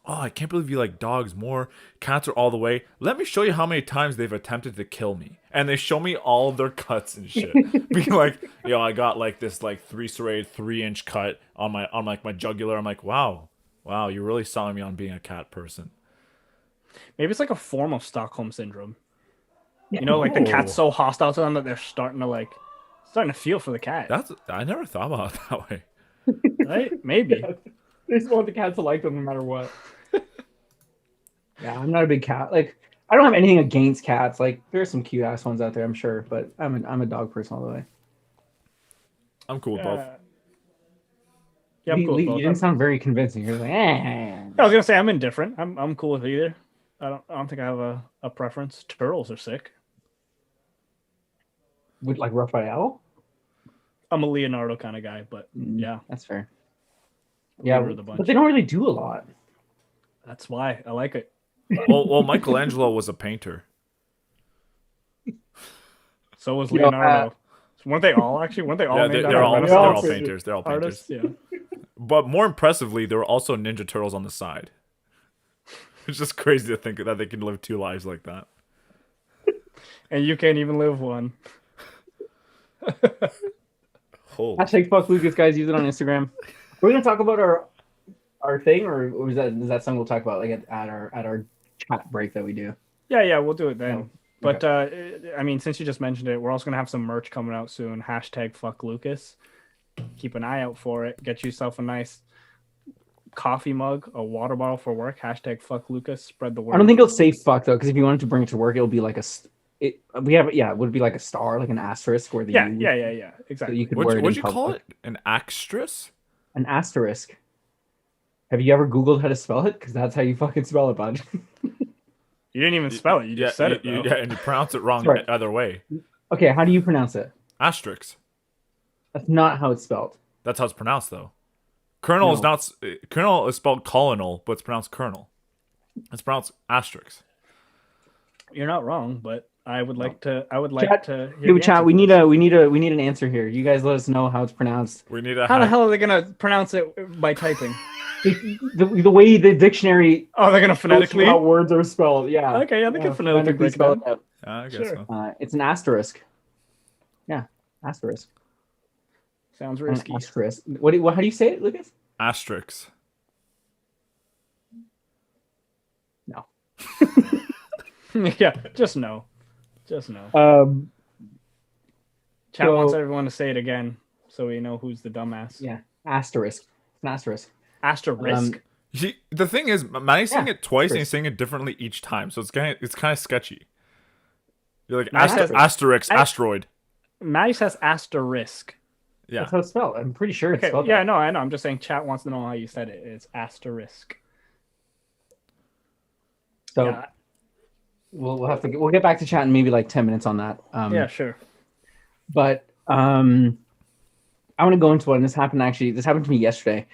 Speaker 1: oh, I can't believe you like dogs more. Cats are all the way. Let me show you how many times they've attempted to kill me. And they show me all of their cuts and shit. Being like, yo, I got like this like 3 serrated 3-inch cut on my jugular. I'm like, wow, you're really selling me on being a cat person.
Speaker 3: Maybe it's like a form of Stockholm syndrome. You know, like the cat's so hostile to them that they're starting to feel for the cat.
Speaker 1: I never thought about it that way.
Speaker 3: Right? Maybe.
Speaker 2: They just want the cat to like them no matter what. Yeah, I'm not a big cat. Like, I don't have anything against cats. Like, there's some cute ass ones out there, I'm sure, but I'm a dog person all the way.
Speaker 1: I'm cool with both.
Speaker 3: Yeah, I'm cool with both.
Speaker 2: You didn't sound very convincing. You're like, eh.
Speaker 3: I was gonna say I'm indifferent. I'm cool with either. I don't think I have a preference. Turtles are sick.
Speaker 2: With like Raphael?
Speaker 3: I'm a Leonardo kind of guy, but yeah,
Speaker 2: that's fair. Yeah, but they don't really do a lot.
Speaker 3: That's why I like it.
Speaker 1: Well, Michelangelo was a painter.
Speaker 3: So was Leonardo. Weren't they all actually? Weren't they all?
Speaker 1: Yeah, they're all painters. They're all
Speaker 3: artists.
Speaker 1: painters.
Speaker 3: Yeah.
Speaker 1: But more impressively, there were also Ninja Turtles on the side. It's just crazy to think that they can live 2 lives like that.
Speaker 3: And you can't even live one.
Speaker 2: Hashtag fuck Lukasz, guys. Use it on Instagram. We're gonna talk about our thing, or is that something we'll talk about like at our chat break that we do?
Speaker 3: Yeah, we'll do it then.
Speaker 2: Oh,
Speaker 3: but
Speaker 2: okay.
Speaker 3: I mean, since you just mentioned it, we're also gonna have some merch coming out soon. Hashtag fuck Lukasz. Keep an eye out for it. Get yourself a nice coffee mug, a water bottle for work. Hashtag fuck Lukasz. Spread the word.
Speaker 2: I don't think it'll say fuck though, because if you wanted to bring it to work, it'll be like it would be like a star, like an asterisk where the
Speaker 3: yeah, exactly.
Speaker 2: So you could
Speaker 1: what'd you call it? An asterisk?
Speaker 2: An asterisk. Have you ever Googled how to spell it? Because that's how you fucking spell it, bud.
Speaker 3: You didn't even spell it. You just said it.
Speaker 1: Yeah, and you pronounce it wrong either way.
Speaker 2: Okay, how do you pronounce it?
Speaker 1: Asterisk.
Speaker 2: That's not how it's spelled.
Speaker 1: That's how it's pronounced, though. Colonel is not. Colonel is spelled colonel, but it's pronounced colonel. It's pronounced asterisk.
Speaker 3: You're not wrong, but I would like to.
Speaker 2: Chat. We need an answer here. You guys let us know how it's pronounced.
Speaker 1: We need a.
Speaker 3: How the hell are they gonna pronounce it by typing?
Speaker 2: the way the dictionary.
Speaker 3: Oh, they're gonna phonetically
Speaker 2: how words are spelled. Yeah.
Speaker 3: Okay, yeah, they can phonetically spell it out.
Speaker 1: I guess so.
Speaker 2: It's an asterisk. Yeah, asterisk.
Speaker 3: Sounds risky.
Speaker 2: Asterisk. How do you say it, Lukasz?
Speaker 1: Asterisk.
Speaker 2: No.
Speaker 3: Yeah, just no. Just no. Chat wants everyone to say it again, so we know who's the dumbass.
Speaker 2: Yeah, asterisk. It's an asterisk.
Speaker 3: Asterisk.
Speaker 1: The thing is, Matty's saying it twice and
Speaker 2: sure.
Speaker 1: he's saying it differently each time, so it's kind of sketchy. You're like
Speaker 3: Matty says-
Speaker 1: asterisk, asteroid.
Speaker 3: Matty says asterisk.
Speaker 1: Yeah.
Speaker 2: That's how it's spelled. I'm pretty sure it's
Speaker 3: Okay,
Speaker 2: spelled.
Speaker 3: yeah,
Speaker 2: that.
Speaker 3: no, I know. I'm just saying chat wants to know how you said it. It's asterisk.
Speaker 2: So
Speaker 3: Yeah.
Speaker 2: we'll have to we'll get back to chat in maybe like 10 minutes on that.
Speaker 3: Yeah, sure.
Speaker 2: But I want to go into one. This happened to me yesterday.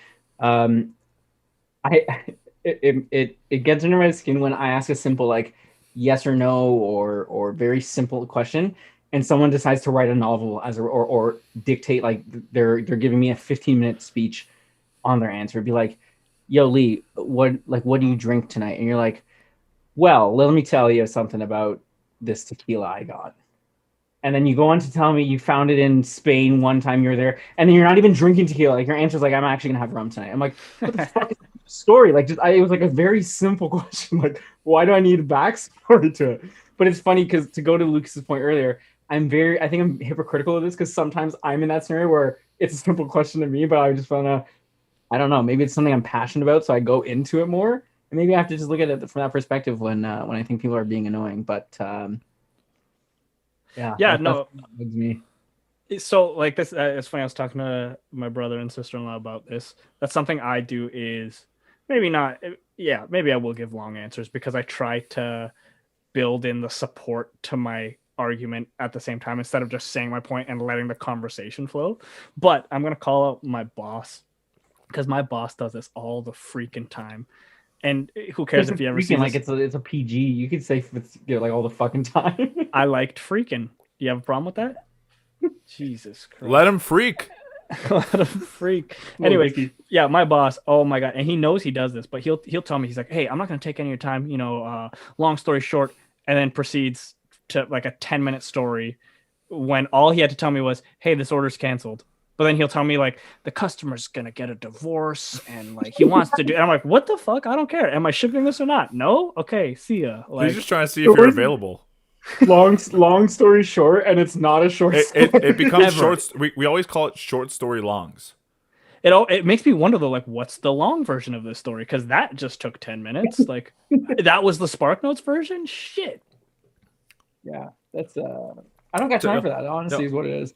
Speaker 2: It gets under my skin when I ask a simple like yes or no or very simple question, and someone decides to write a novel or dictate like they're giving me a 15-minute speech on their answer. Be like, "Yo, Lee, what do you drink tonight?" And you're like, "Well, let me tell you something about this tequila I got." And then you go on to tell me you found it in Spain one time you were there, and then you're not even drinking tequila. Like your answer's like, "I'm actually gonna have rum tonight." I'm like, "What the fuck is the story?" Like, it was like a very simple question. Like, why do I need a backstory to it? But it's funny because to go to Lucas's point earlier, I think I'm hypocritical of this because sometimes I'm in that scenario where it's a simple question to me, but I just wanna, I don't know, maybe it's something I'm passionate about, so I go into it more. And maybe I have to just look at it from that perspective when I think people are being annoying. But
Speaker 3: Yeah, no.
Speaker 2: that bugs me.
Speaker 3: So like this, it's funny. I was talking to my brother and sister-in-law about this. That's something I do is maybe not. Yeah, maybe I will give long answers because I try to build in the support to my argument at the same time instead of just saying my point and letting the conversation flow. But I'm gonna call out my boss because my boss does this all the freaking time. And who cares if you ever see
Speaker 2: like
Speaker 3: this?
Speaker 2: it's a PG. You could say it's like all the fucking time.
Speaker 3: I liked freaking. Do you have a problem with that? Jesus Christ.
Speaker 1: Let him freak.
Speaker 3: Let him freak. Anyway, yeah, my boss. Oh my god, and he knows he does this, but he'll tell me, he's like, "Hey, I'm not gonna take any of your time." Long story short, and then proceeds to like a 10-minute story when all he had to tell me was, "Hey, this order's canceled." But then he'll tell me like the customer's gonna get a divorce and like he wants to do. And I'm like, "What the fuck? I don't care. Am I shipping this or not? No. Okay, see ya." Like,
Speaker 1: He's just trying to see if you're available.
Speaker 2: long story short, and it's not a short story.
Speaker 1: It becomes
Speaker 3: Never.
Speaker 1: short. We always call it short story longs.
Speaker 3: it makes me wonder though, like, what's the long version of this story? Because that just took 10 minutes. Like, that was the Spark Notes version. Shit.
Speaker 2: Yeah, that's I don't got time for that. Honestly, is what it is.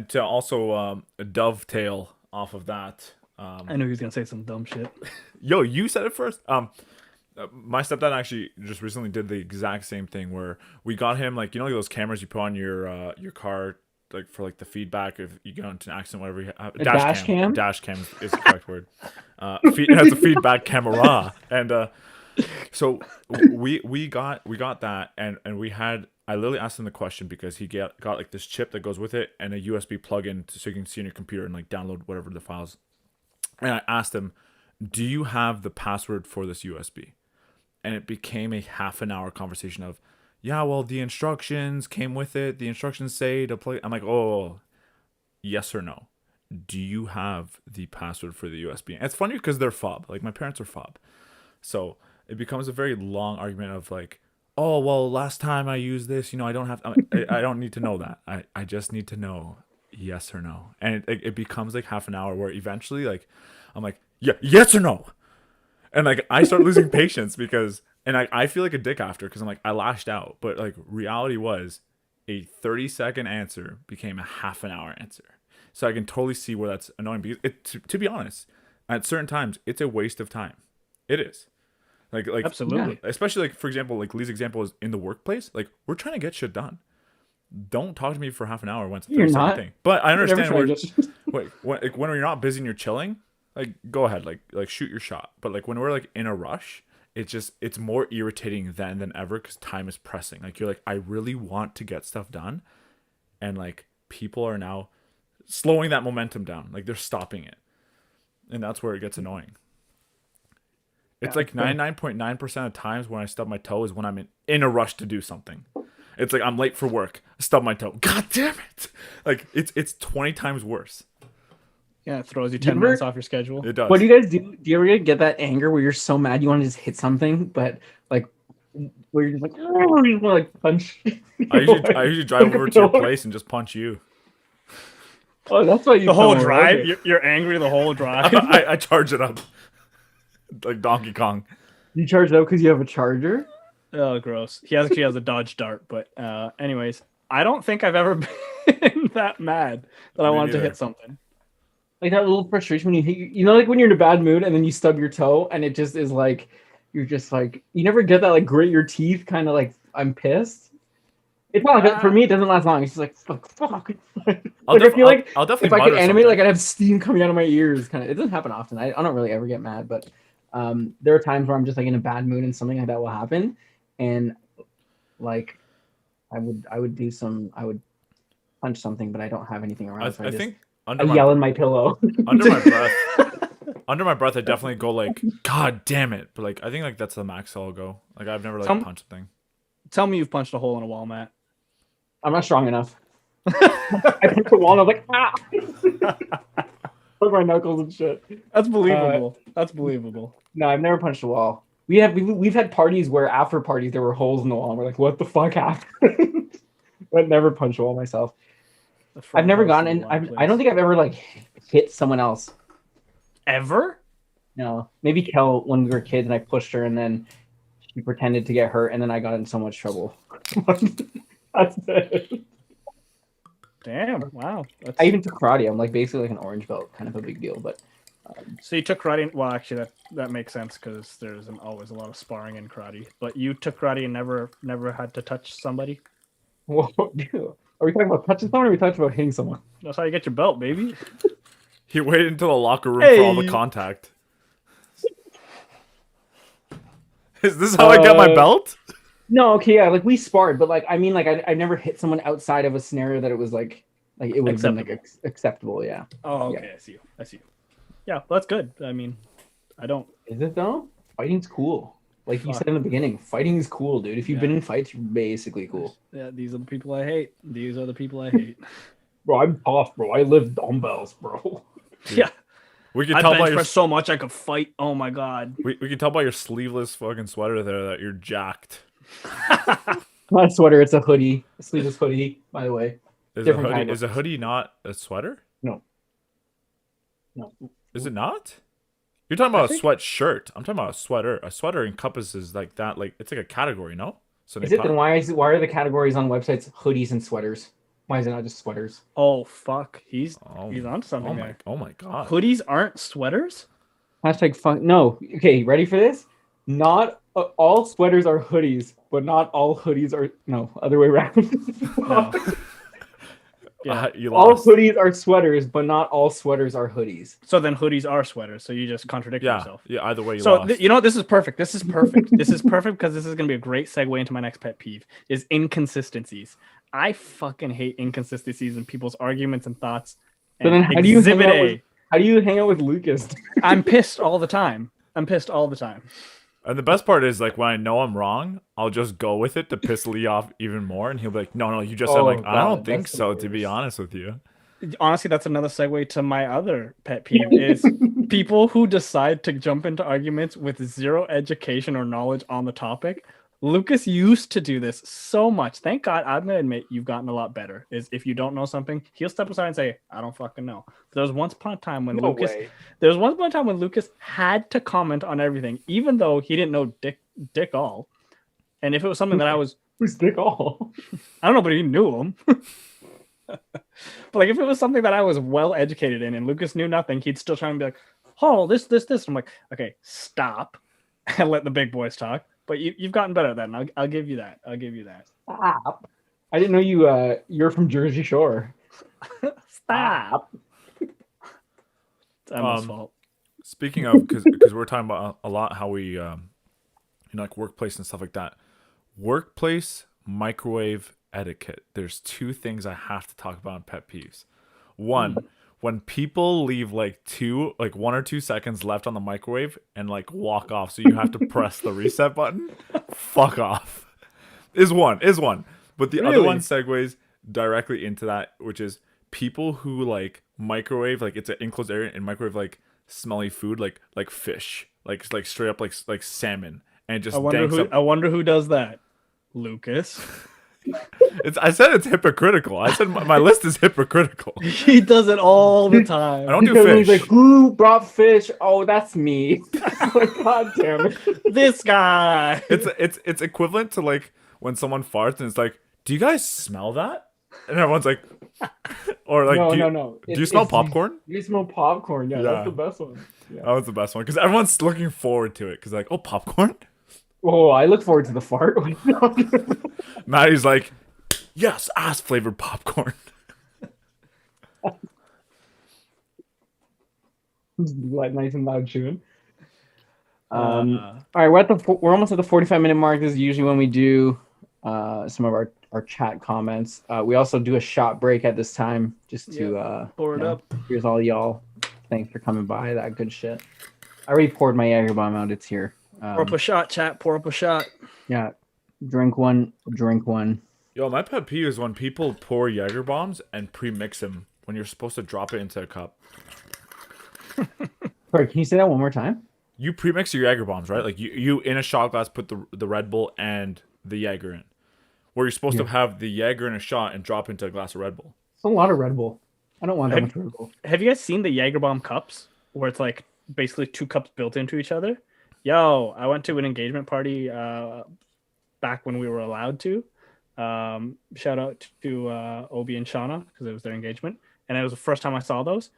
Speaker 1: To also dovetail off of that.
Speaker 3: I knew he was gonna say some dumb shit.
Speaker 1: Yo, you said it first. My stepdad actually just recently did the exact same thing where we got him like those cameras you put on your car like for like the feedback if you get into an accident, whatever you have.
Speaker 2: Dash cam?
Speaker 1: Dash cam is the correct word. It's a feedback camera, and so we got that, and I literally asked him the question because he got like this chip that goes with it and a USB plug-in so you can see on your computer and like download whatever the files. And I asked him, "Do you have the password for this USB?" And it became a half an hour conversation of, "Yeah, well, the instructions came with it. The instructions say to play." I'm like, "Oh, yes or no? Do you have the password for the USB?" And it's funny because they're fob. Like my parents are fob, so it becomes a very long argument of like, "Oh, well, last time I used this, I don't have. I don't need to know that. I just need to know yes or no." And it becomes like half an hour where eventually like, I'm like, "Yeah, yes or no." And like I start losing patience because I feel like a dick after because I'm like I lashed out, but like reality was a 30-second answer became a half an hour answer. So I can totally see where that's annoying because to be honest, at certain times it's a waste of time. It is. Like
Speaker 3: Absolutely.
Speaker 1: especially like for example, like Lee's example is in the workplace. Like we're trying to get shit done. Don't talk to me for half an hour when it's a 30-second thing. But I understand when you're not busy and you're chilling. Like go ahead, like shoot your shot. But like when we're like in a rush, it's more irritating than ever because time is pressing. Like you're like I really want to get stuff done, and like people are now slowing that momentum down. Like they're stopping it, and that's where it gets annoying. It's like 99.9% of times when I stub my toe is when I'm in a rush to do something. It's like I'm late for work, stub my toe. God damn it! Like it's 20 times worse.
Speaker 3: Yeah, it throws you 10 minutes off your schedule.
Speaker 1: It does.
Speaker 2: What do you guys do? Do you ever get that anger where you're so mad you want to just hit something, but like where you're just like, oh, you want to like punch?
Speaker 1: I usually drive over to your place and just punch you.
Speaker 2: Oh, that's why you
Speaker 3: The whole
Speaker 2: come
Speaker 3: drive,
Speaker 2: over.
Speaker 3: you're angry the whole drive.
Speaker 1: I charge it up. like Donkey Kong.
Speaker 2: You charge up because you have a charger?
Speaker 3: Oh, gross. He actually has a dodge dart, but anyways, I don't think I've ever been that mad that I
Speaker 1: Me
Speaker 3: wanted to
Speaker 1: neither.
Speaker 3: hit something.
Speaker 2: Like that little frustration when you hit, you know, like when you're in a bad mood and then you stub your toe and it just is like, you're just like, you never get that like grit your teeth kind of like, I'm pissed. It's not like that. For me, it doesn't last long. It's just like, fuck. Like, I feel like
Speaker 1: I'll definitely
Speaker 2: if I could
Speaker 1: mutter
Speaker 2: animate,
Speaker 1: something.
Speaker 2: like I'd have steam coming out of my ears. Kind of. It doesn't happen often. I don't really ever get mad, but there are times where I'm just like in a bad mood and something like that will happen, and like I would punch something, but I don't have anything around. So
Speaker 1: I think
Speaker 2: I
Speaker 1: under
Speaker 2: yell in my pillow.
Speaker 1: under my breath, under my breath, I definitely go like, God damn it! But like, I think like that's the max I'll go. Like I've never like punched a thing.
Speaker 3: Tell me you've punched a hole in a wall, Matt.
Speaker 2: I'm not strong enough. I punched the wall and I was like, ah! Broke my knuckles and shit.
Speaker 3: That's believable. That's believable.
Speaker 2: No, I've never punched a wall. We've had parties where after parties there were holes in the wall and we're like, what the fuck happened? But never punched a wall myself. I've never gotten in. I don't think I've ever like hit someone else.
Speaker 3: Ever?
Speaker 2: No, maybe Kel when we were kids and I pushed her and then she pretended to get hurt and then I got in so much trouble. That's it.
Speaker 3: Damn! Wow.
Speaker 2: I even took karate. I'm like basically like an orange belt, kind of a big deal. But
Speaker 3: so you took karate. Well, actually, that makes sense because there's always a lot of sparring in karate. But you took karate and never had to touch somebody.
Speaker 2: whoa, dude. Are we talking about touching someone or are we talking about hitting someone?
Speaker 3: That's how you get your belt, baby.
Speaker 1: He waited until the locker room for all the
Speaker 3: Hey.
Speaker 1: contact. Is this how I get my belt?
Speaker 2: No, okay, yeah, like we sparred, but like I mean, like I never hit someone outside of a scenario that it was like it would have been like acceptable, yeah.
Speaker 3: Oh, okay,
Speaker 2: Yeah.
Speaker 3: I see you. Yeah, well, that's good. I mean, I don't.
Speaker 2: Is it though? Fighting's cool. Like you
Speaker 3: Fuck.
Speaker 2: said in the beginning, fighting is cool, dude. If you've been in fights, you're basically cool.
Speaker 3: Yeah, these are the people I hate. These are the people I hate.
Speaker 2: Bro, I'm tough, bro. I lift dumbbells, bro.
Speaker 3: Yeah,
Speaker 1: We can
Speaker 3: I
Speaker 1: tell
Speaker 3: bench
Speaker 1: by your
Speaker 3: press so much I could fight. Oh my god.
Speaker 1: we can tell by your sleeveless fucking sweater there that you're jacked.
Speaker 2: Not a sweater, it's a hoodie. A sleeveless hoodie, by the way.
Speaker 1: Is
Speaker 2: Different
Speaker 1: a hoodie
Speaker 2: kind of-
Speaker 1: is a hoodie not a sweater?
Speaker 2: No.
Speaker 1: Is it not? You're talking about a
Speaker 3: think-
Speaker 1: sweatshirt. I'm talking about a sweater. A sweater encompasses like that, like it's like a category, no? So
Speaker 2: Is it then why are the categories on websites hoodies and sweaters? Why is it not just sweaters?
Speaker 3: Oh fuck, he's
Speaker 1: Oh,
Speaker 3: on something there.
Speaker 1: oh my god.
Speaker 3: Hoodies aren't sweaters.
Speaker 2: Hashtag fun. No. Okay, ready for this? Not all sweaters are hoodies, but not all hoodies are other way around.
Speaker 3: No. Yeah.
Speaker 1: You
Speaker 2: All
Speaker 1: lost.
Speaker 2: hoodies are sweaters, but not all sweaters are hoodies.
Speaker 3: So then hoodies are sweaters. So you just contradict
Speaker 1: Yeah,
Speaker 3: yourself.
Speaker 1: yeah. Either way, you
Speaker 3: So
Speaker 1: lost.
Speaker 3: you know what? This is perfect. This is perfect. This is perfect because this is gonna be a great segue into my next pet peeve: is inconsistencies. I fucking hate inconsistencies in people's arguments and thoughts.
Speaker 2: So
Speaker 3: And
Speaker 2: then how do you
Speaker 3: Exhibit
Speaker 2: how do you hang out with Lukasz?
Speaker 3: I'm pissed all the time. I'm pissed all the time.
Speaker 1: And the best part is like when I know I'm wrong, I'll just go with it to piss Lee off even more, and he'll be like, "No, you just said
Speaker 2: Oh,
Speaker 1: like I
Speaker 2: God,
Speaker 1: don't think
Speaker 2: that's the
Speaker 1: so." To be
Speaker 2: worst.
Speaker 1: honest with you,
Speaker 3: Honestly, that's another segue to my other pet peeve: is people who decide to jump into arguments with zero education or knowledge on the topic. Lukasz used to do this so much. Thank God, I'm gonna admit you've gotten a lot better. Is if you don't know something, he'll step aside and say, "I don't fucking know." There was once upon a time when Lukasz had to comment on everything, even though he didn't know dick all. And if it was something that I was,
Speaker 2: Who's Dick All?
Speaker 3: I don't know, but he knew him. But like if it was something that I was well educated in and Lukasz knew nothing, he'd still try and be like, "Oh, this." I'm like, okay, stop, and let the big boys talk. But you've gotten better at that, and I'll give you that. I'll give you that.
Speaker 2: Stop. I didn't know you're from Jersey Shore.
Speaker 3: Stop. It's Emma's fault.
Speaker 1: speaking of, because we're talking about a lot how we, like workplace and stuff like that. Workplace microwave etiquette. There's two things I have to talk about in pet peeves. One, when people leave like 1 or 2 seconds left on the microwave and like walk off, so you have to press the reset button. Fuck off. Is one. But the other
Speaker 3: Really?
Speaker 1: one segues directly into that, which is people who like microwave, like it's an enclosed area, and microwave like smelly food, like fish, like straight up like salmon, and it just
Speaker 3: I wonder
Speaker 1: danks
Speaker 3: who.
Speaker 1: up.
Speaker 3: I wonder who does that. Lukasz.
Speaker 1: I said it's hypocritical. I said my list is hypocritical.
Speaker 3: He does it all the time.
Speaker 1: I don't do
Speaker 2: Because he's
Speaker 1: fish.
Speaker 2: like, who brought fish? Oh, that's me. Like, God damn it.
Speaker 3: This guy.
Speaker 1: It's equivalent to like when someone farts and it's like, do you guys smell that? And everyone's like, or like,
Speaker 2: No.
Speaker 1: do you smell popcorn?
Speaker 2: You smell popcorn. Yeah,
Speaker 1: Yeah.
Speaker 2: that's the best one. Yeah.
Speaker 1: That was the best one because everyone's looking forward to it because like, oh, popcorn.
Speaker 2: Oh, I look forward to the fart.
Speaker 1: Matty's like, yes, ass flavored popcorn.
Speaker 2: Like nice and loud chewing. All right, we're almost at the 45-minute mark. This is usually when we do some of our chat comments. We also do a shot break at this time just to
Speaker 3: pour it up.
Speaker 2: Here's all y'all. Thanks for coming by. That good shit. I already poured my Jagerbomb out. It's here.
Speaker 3: Pour up a shot, chat. Pour up a shot.
Speaker 2: Yeah, drink one.
Speaker 1: Yo, my pet peeve is when people pour Jaeger bombs and pre-mix them when you're supposed to drop it into a cup.
Speaker 2: Sorry, can you say that one more time?
Speaker 1: You pre-mix your Jaeger bombs, right? Like you in a shot glass put the Red Bull and the Jaeger in. Where you're supposed to have the Jaeger in a shot and drop into a glass of Red Bull.
Speaker 2: It's a lot of Red Bull. I don't want that much Red Bull.
Speaker 3: Have you guys seen the Jagerbomb cups where it's like basically 2 cups built into each other? Yo, I went to an engagement party back when we were allowed to. Shout out to Obi and Shauna because it was their engagement, and it was the first time I saw those.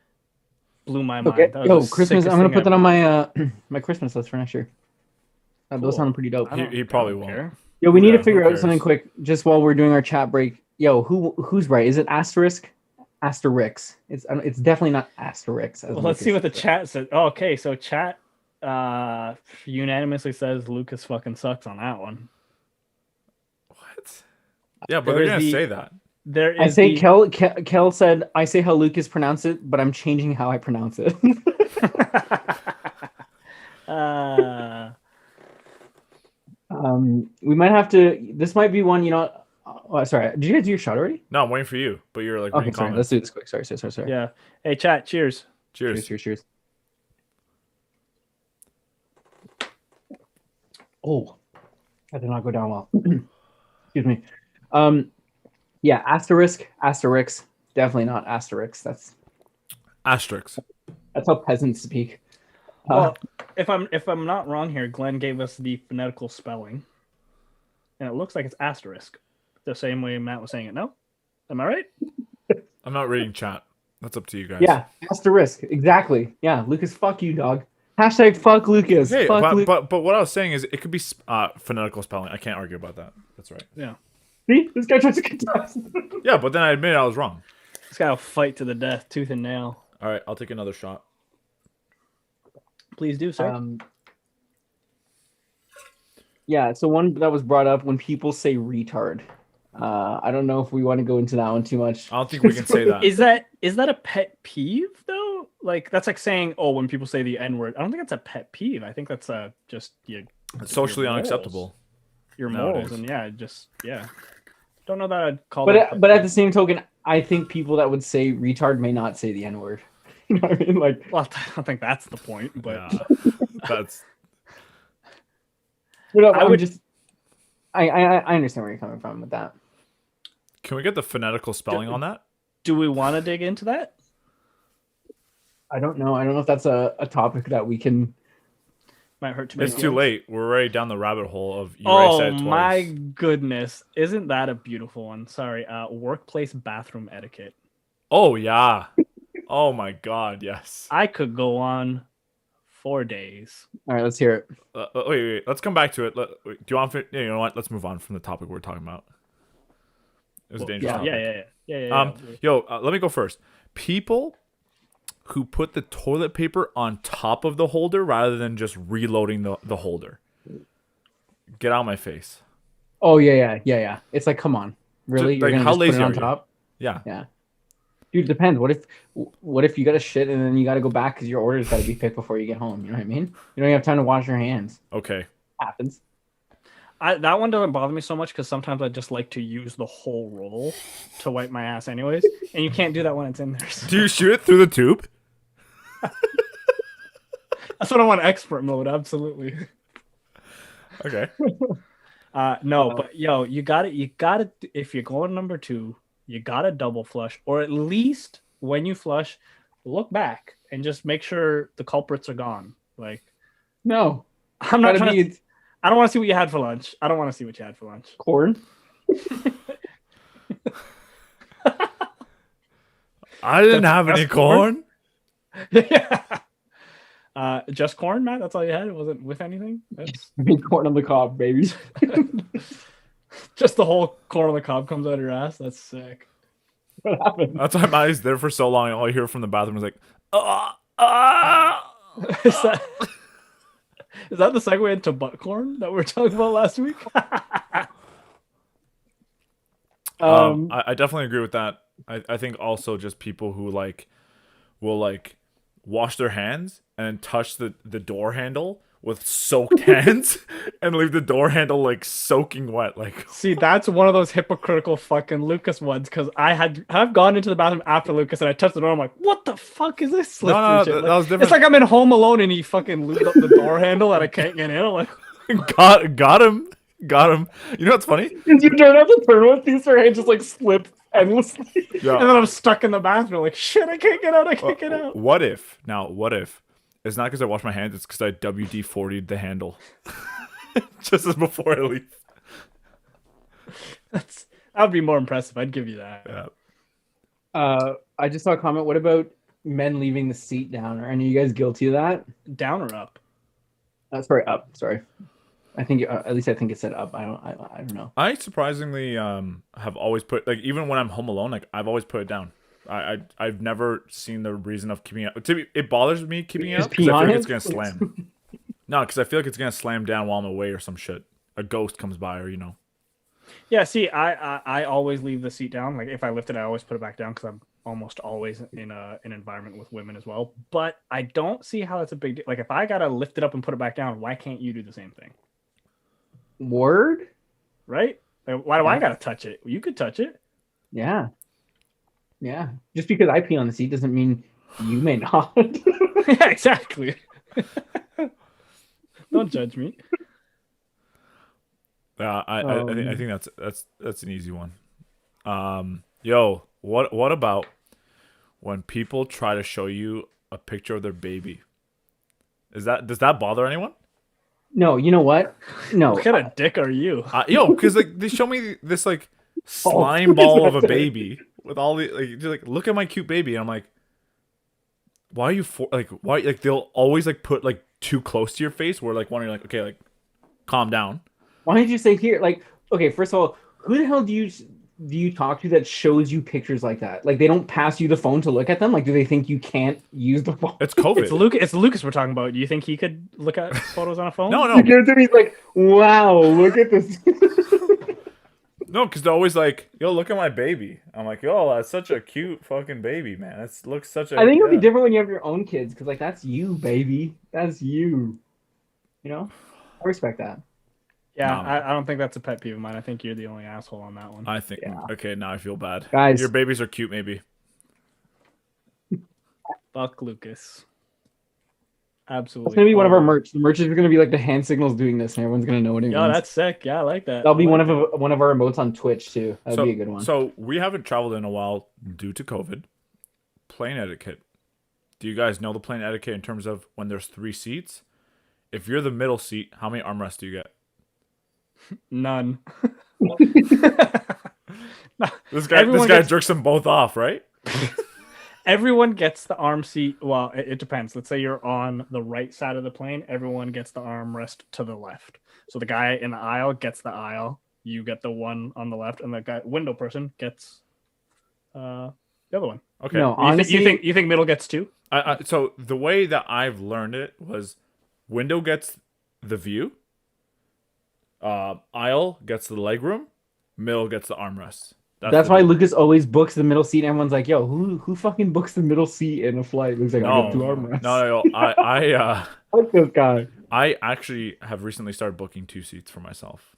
Speaker 3: Blew my mind.
Speaker 2: Okay.
Speaker 3: That was
Speaker 2: Yo,
Speaker 3: the
Speaker 2: Christmas.
Speaker 3: sickest
Speaker 2: I'm gonna
Speaker 3: thing
Speaker 2: put that
Speaker 3: ever.
Speaker 2: on my my Christmas list for next year.
Speaker 3: Cool.
Speaker 2: Those sound pretty dope.
Speaker 1: He probably
Speaker 3: I don't
Speaker 1: won't.
Speaker 3: care.
Speaker 2: Yo, we need
Speaker 1: Yeah,
Speaker 2: to figure
Speaker 1: who
Speaker 2: out something
Speaker 1: cares?
Speaker 2: quick just while we're doing our chat break. Yo, who's right? Is it asterisk? Asterix. It's definitely not asterix.
Speaker 3: Well, let's see what the chat says. Oh, okay, so chat unanimously says Lukasz fucking sucks on that one.
Speaker 1: What? Yeah, but
Speaker 3: There
Speaker 1: they're
Speaker 3: is
Speaker 1: gonna
Speaker 3: the-
Speaker 1: say that.
Speaker 3: There is
Speaker 2: I say
Speaker 3: the-
Speaker 2: Kel said I say how Lucas pronounce it, but I'm changing how I pronounce it. We might have to. This might be one. You know. Oh, sorry. Did you guys do your shot already?
Speaker 1: No, I'm waiting for you, but you're like
Speaker 2: Okay,
Speaker 1: reading
Speaker 2: sorry.
Speaker 1: comments.
Speaker 2: Let's do this quick. Sorry.
Speaker 3: yeah. Hey, chat. Cheers.
Speaker 1: Cheers.
Speaker 2: Cheers. Oh, that did not go down well. Excuse me. Yeah, asterisk, asterix. Definitely not asterix. That's
Speaker 1: Asterix.
Speaker 2: how peasants speak.
Speaker 3: Well, if I'm not wrong here, Glenn gave us the phonetical spelling, and it looks like it's asterisk, the same way Matt was saying it. No, am I right?
Speaker 1: I'm not reading chat. That's up to you guys.
Speaker 2: Yeah, asterisk. Exactly. Yeah, Lucas, fuck you, dog. Hashtag fuck Lucas.
Speaker 1: Hey,
Speaker 2: fuck
Speaker 1: but what I was saying is it could be phonetical spelling. I can't argue about that. That's right.
Speaker 3: Yeah.
Speaker 2: See, this guy tries to contest.
Speaker 1: Yeah, but then I admit I was wrong.
Speaker 3: This guy will fight to the death, tooth and nail.
Speaker 1: All right, I'll take another shot.
Speaker 3: Please do, sir.
Speaker 2: Yeah, so one that was brought up when people say retard. I don't know if we want to go into that one too much.
Speaker 1: I don't think we can say that.
Speaker 3: Is that a pet peeve though? Like that's like saying, oh, when people say the N word. I don't think that's a pet peeve. I think that's just
Speaker 1: It's socially
Speaker 3: your morals.
Speaker 1: unacceptable.
Speaker 3: Your
Speaker 1: nowadays.
Speaker 3: morals, and yeah. Don't know that I'd call
Speaker 2: But
Speaker 3: it.
Speaker 2: but at the same token, I think people that would say retard may not say the N word. You know what I mean? Like,
Speaker 3: Well, I don't think that's the point, but
Speaker 1: Yeah, that's
Speaker 2: I
Speaker 3: would-
Speaker 2: just. I understand where you're coming from with that.
Speaker 1: Can we get the phonetical spelling on that?
Speaker 3: do we want to dig into that?
Speaker 2: I don't know. I don't know if that's a topic that we can.
Speaker 3: Might hurt too many
Speaker 1: It's too
Speaker 3: feelings.
Speaker 1: late. We're already down the rabbit hole of you already
Speaker 3: Oh
Speaker 1: said it twice.
Speaker 3: my goodness. Isn't that a beautiful one? Sorry. Workplace bathroom etiquette.
Speaker 1: Oh yeah. Oh my god, yes.
Speaker 3: I could go on for days.
Speaker 2: All right, let's hear it.
Speaker 1: Wait. Let's come back to it. Do you want? You know what? Let's move on from the topic we're talking about. It was a dangerous topic.
Speaker 3: Yeah.
Speaker 1: Let me go first. People who put the toilet paper on top of the holder rather than just reloading the holder. Get out of my face.
Speaker 2: Oh yeah. It's like, come on, really? You're
Speaker 1: like,
Speaker 2: gonna
Speaker 1: how
Speaker 2: just put
Speaker 1: lazy
Speaker 2: it on
Speaker 1: are you?
Speaker 2: top?
Speaker 1: Yeah.
Speaker 2: Yeah. Dude, it depends. What if you got a shit and then you got to go back because your order's got to be picked before you get home? You know what I mean? You don't even have time to wash your hands.
Speaker 1: Okay.
Speaker 2: Happens.
Speaker 3: That one doesn't bother me so much because sometimes I just like to use the whole roll to wipe my ass anyways. And you can't do that when it's in there. So.
Speaker 1: Do you shoot it through the tube?
Speaker 3: That's what I want expert mode, absolutely.
Speaker 1: Okay.
Speaker 3: No, but yo, you gotta. If you're going number 2, you gotta double flush, or at least when you flush, look back and just make sure the culprits are gone. Like,
Speaker 2: No,
Speaker 3: I'm not
Speaker 2: gotta
Speaker 3: trying
Speaker 2: be
Speaker 3: to. I don't want to see what you had for lunch. I don't want to see what you had for lunch.
Speaker 2: corn.
Speaker 1: I didn't
Speaker 3: That's
Speaker 1: have any
Speaker 3: just corn?
Speaker 1: corn.
Speaker 3: Yeah. Just corn, Matt. That's all you had. It wasn't with anything. That's
Speaker 2: I mean, corn on the cob, baby.
Speaker 3: just the whole corn on the cob comes out of your ass. That's sick.
Speaker 2: What happened?
Speaker 1: That's why Matty's there for so long. And all you hear from the bathroom is like, ah.
Speaker 3: Is that the segue into butt corn that we were talking about last week?
Speaker 1: I definitely agree with that. I think also just people who like will like wash their hands and then touch the door handle with soaked hands and leave the door handle like soaking wet. Like,
Speaker 3: See, that's one of those hypocritical fucking Lukasz ones, because I've gone into the bathroom after Lukasz and I touched the door. I'm like, what the fuck is this?
Speaker 1: no,
Speaker 3: shit?
Speaker 1: that
Speaker 3: Like,
Speaker 1: was different.
Speaker 3: it's like I'm in Home Alone and he fucking lubed up the door handle and I can't get in. I'm like,
Speaker 1: got him. You know what's funny?
Speaker 2: Because you don't have to turn with these, her hand just like slip endlessly.
Speaker 1: Yeah.
Speaker 3: and then I'm stuck in the bathroom. Like, shit, I can't get out. I can't get out.
Speaker 1: What if it's not because I wash my hands, it's because I WD-40'd the handle just as before I leave.
Speaker 3: That would be more impressive. I'd give you that.
Speaker 1: Yeah.
Speaker 2: I just saw a comment. What about men leaving the seat down? Are any of you guys guilty of that?
Speaker 3: Down or up?
Speaker 2: Sorry, up. Sorry. I think at least I think it said up. I don't know.
Speaker 1: I surprisingly have always put, like, even when I'm home alone, like I've always put it down. I've never seen the reason of keeping it. It bothers me keeping it up because I feel like it's gonna slam. No, because I feel like it's gonna slam down while I'm away or some shit. A ghost comes by, or
Speaker 3: Yeah. See, I always leave the seat down. Like if I lift it, I always put it back down because I'm almost always in an environment with women as well. But I don't see how that's a big deal. Like if I gotta lift it up and put it back down, why can't you do the same thing?
Speaker 2: Word?
Speaker 3: Right? Like, why do I gotta touch it? You could touch it.
Speaker 2: Yeah. Yeah. Just because I pee on the seat doesn't mean you may not.
Speaker 3: Yeah, exactly. Don't judge me.
Speaker 1: I think that's an easy one. Yo, what about when people try to show you a picture of their baby? Does that bother anyone?
Speaker 2: No, you know what? No.
Speaker 3: What kind of dick are you?
Speaker 1: Because like they show me this like slime ball of a baby with all the like look at my cute baby, and I'm like, why are you why like they'll always like put like too close to your face where like one you're like, okay, like calm down.
Speaker 2: Why did you say here? Like, okay, first of all, who the hell do you talk to that shows you pictures like that? Like, they don't pass you the phone to look at them? Like, do they think you can't use the phone?
Speaker 1: It's COVID.
Speaker 3: It's Lukasz we're talking about. Do you think he could look at photos on a phone?
Speaker 1: No.
Speaker 2: He's like, wow, look at this.
Speaker 1: No, because they're always like, yo, look at my baby. I'm like, yo, that's such a cute fucking baby, man. That looks such a...
Speaker 2: I think it'll be different when you have your own kids, because, like, that's you, baby. That's you. You know? I respect that.
Speaker 3: Yeah,
Speaker 1: No.
Speaker 3: I don't think that's a pet peeve of mine. I think you're the only asshole on that one.
Speaker 1: I think...
Speaker 2: Yeah.
Speaker 1: Okay, now I feel bad.
Speaker 2: Guys.
Speaker 1: Your babies are cute, maybe.
Speaker 3: Fuck Lukasz. Absolutely.
Speaker 2: That's going to be one of our merch. The merch is going to be, like, the hand signals doing this, and everyone's going to know what it means.
Speaker 3: Yo, that's sick. Yeah, I like that.
Speaker 2: That'll be one of our emotes on Twitch, too. That'll be a good one.
Speaker 1: So we haven't traveled in a while due to COVID. Plane etiquette. Do you guys know the plane etiquette in terms of when there's 3 seats? If you're the middle seat, how many armrests do you get?
Speaker 3: None.
Speaker 1: This guy jerks them both off, right?
Speaker 3: Everyone gets the arm seat. Well, it depends. Let's say you're on the right side of the plane. Everyone gets the armrest to the left. So the guy in the aisle gets the aisle. You get the one on the left, and the guy window person gets the other one.
Speaker 1: Okay.
Speaker 2: No, honestly,
Speaker 3: You think middle gets 2?
Speaker 1: So the way that I've learned it was window gets the view, aisle gets the leg room, middle gets the armrest.
Speaker 2: That's why Lukasz always books the middle seat. And everyone's like, yo, who fucking books the middle seat in a flight? Looks like I got 2 armrests.
Speaker 1: No. I
Speaker 2: Fuck this guy.
Speaker 1: I actually have recently started booking 2 seats for myself.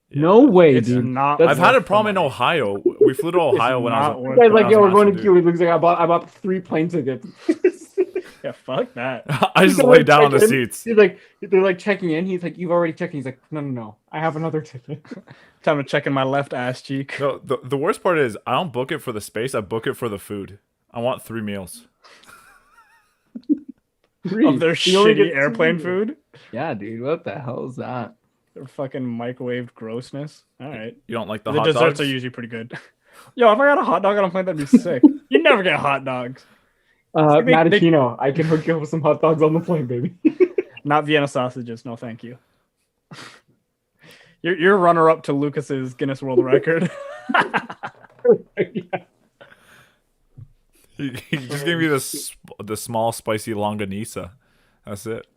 Speaker 1: Yeah.
Speaker 2: No way,
Speaker 3: It's
Speaker 2: dude.
Speaker 3: not.
Speaker 1: I've had a problem in Ohio. We flew to Ohio when I was.
Speaker 2: Guys, like, yo, we're going to
Speaker 1: Dude.
Speaker 2: Cuba. It looks like I bought 3 plane tickets.
Speaker 3: Yeah, fuck that.
Speaker 1: I just
Speaker 2: They're
Speaker 1: lay
Speaker 2: like
Speaker 1: down on the
Speaker 2: checking-
Speaker 1: seats.
Speaker 2: He's like, they're like checking in. He's like, you've already checked in. He's like, no. I have another ticket.
Speaker 3: Time to check in my left ass cheek.
Speaker 1: No, the worst part is I don't book it for the space. I book it for the food. I want 3 meals.
Speaker 3: Of their
Speaker 2: You only
Speaker 3: shitty
Speaker 2: get
Speaker 3: airplane
Speaker 2: 2.
Speaker 3: food.
Speaker 2: Yeah, dude. What the hell is that?
Speaker 3: Their fucking microwaved grossness. All right.
Speaker 1: You don't like the
Speaker 3: The
Speaker 1: hot
Speaker 3: desserts
Speaker 1: dogs?
Speaker 3: are usually pretty good. Yo, if I got a hot dog on a plane, that'd be sick. You never get hot dogs. They-
Speaker 2: Matticino, I can hook you up with some hot dogs on the plane, baby.
Speaker 3: Not Vienna sausages. No, thank you. You're runner up to Lucas's Guinness World Record.
Speaker 1: He just gave me the small spicy longanisa. That's it.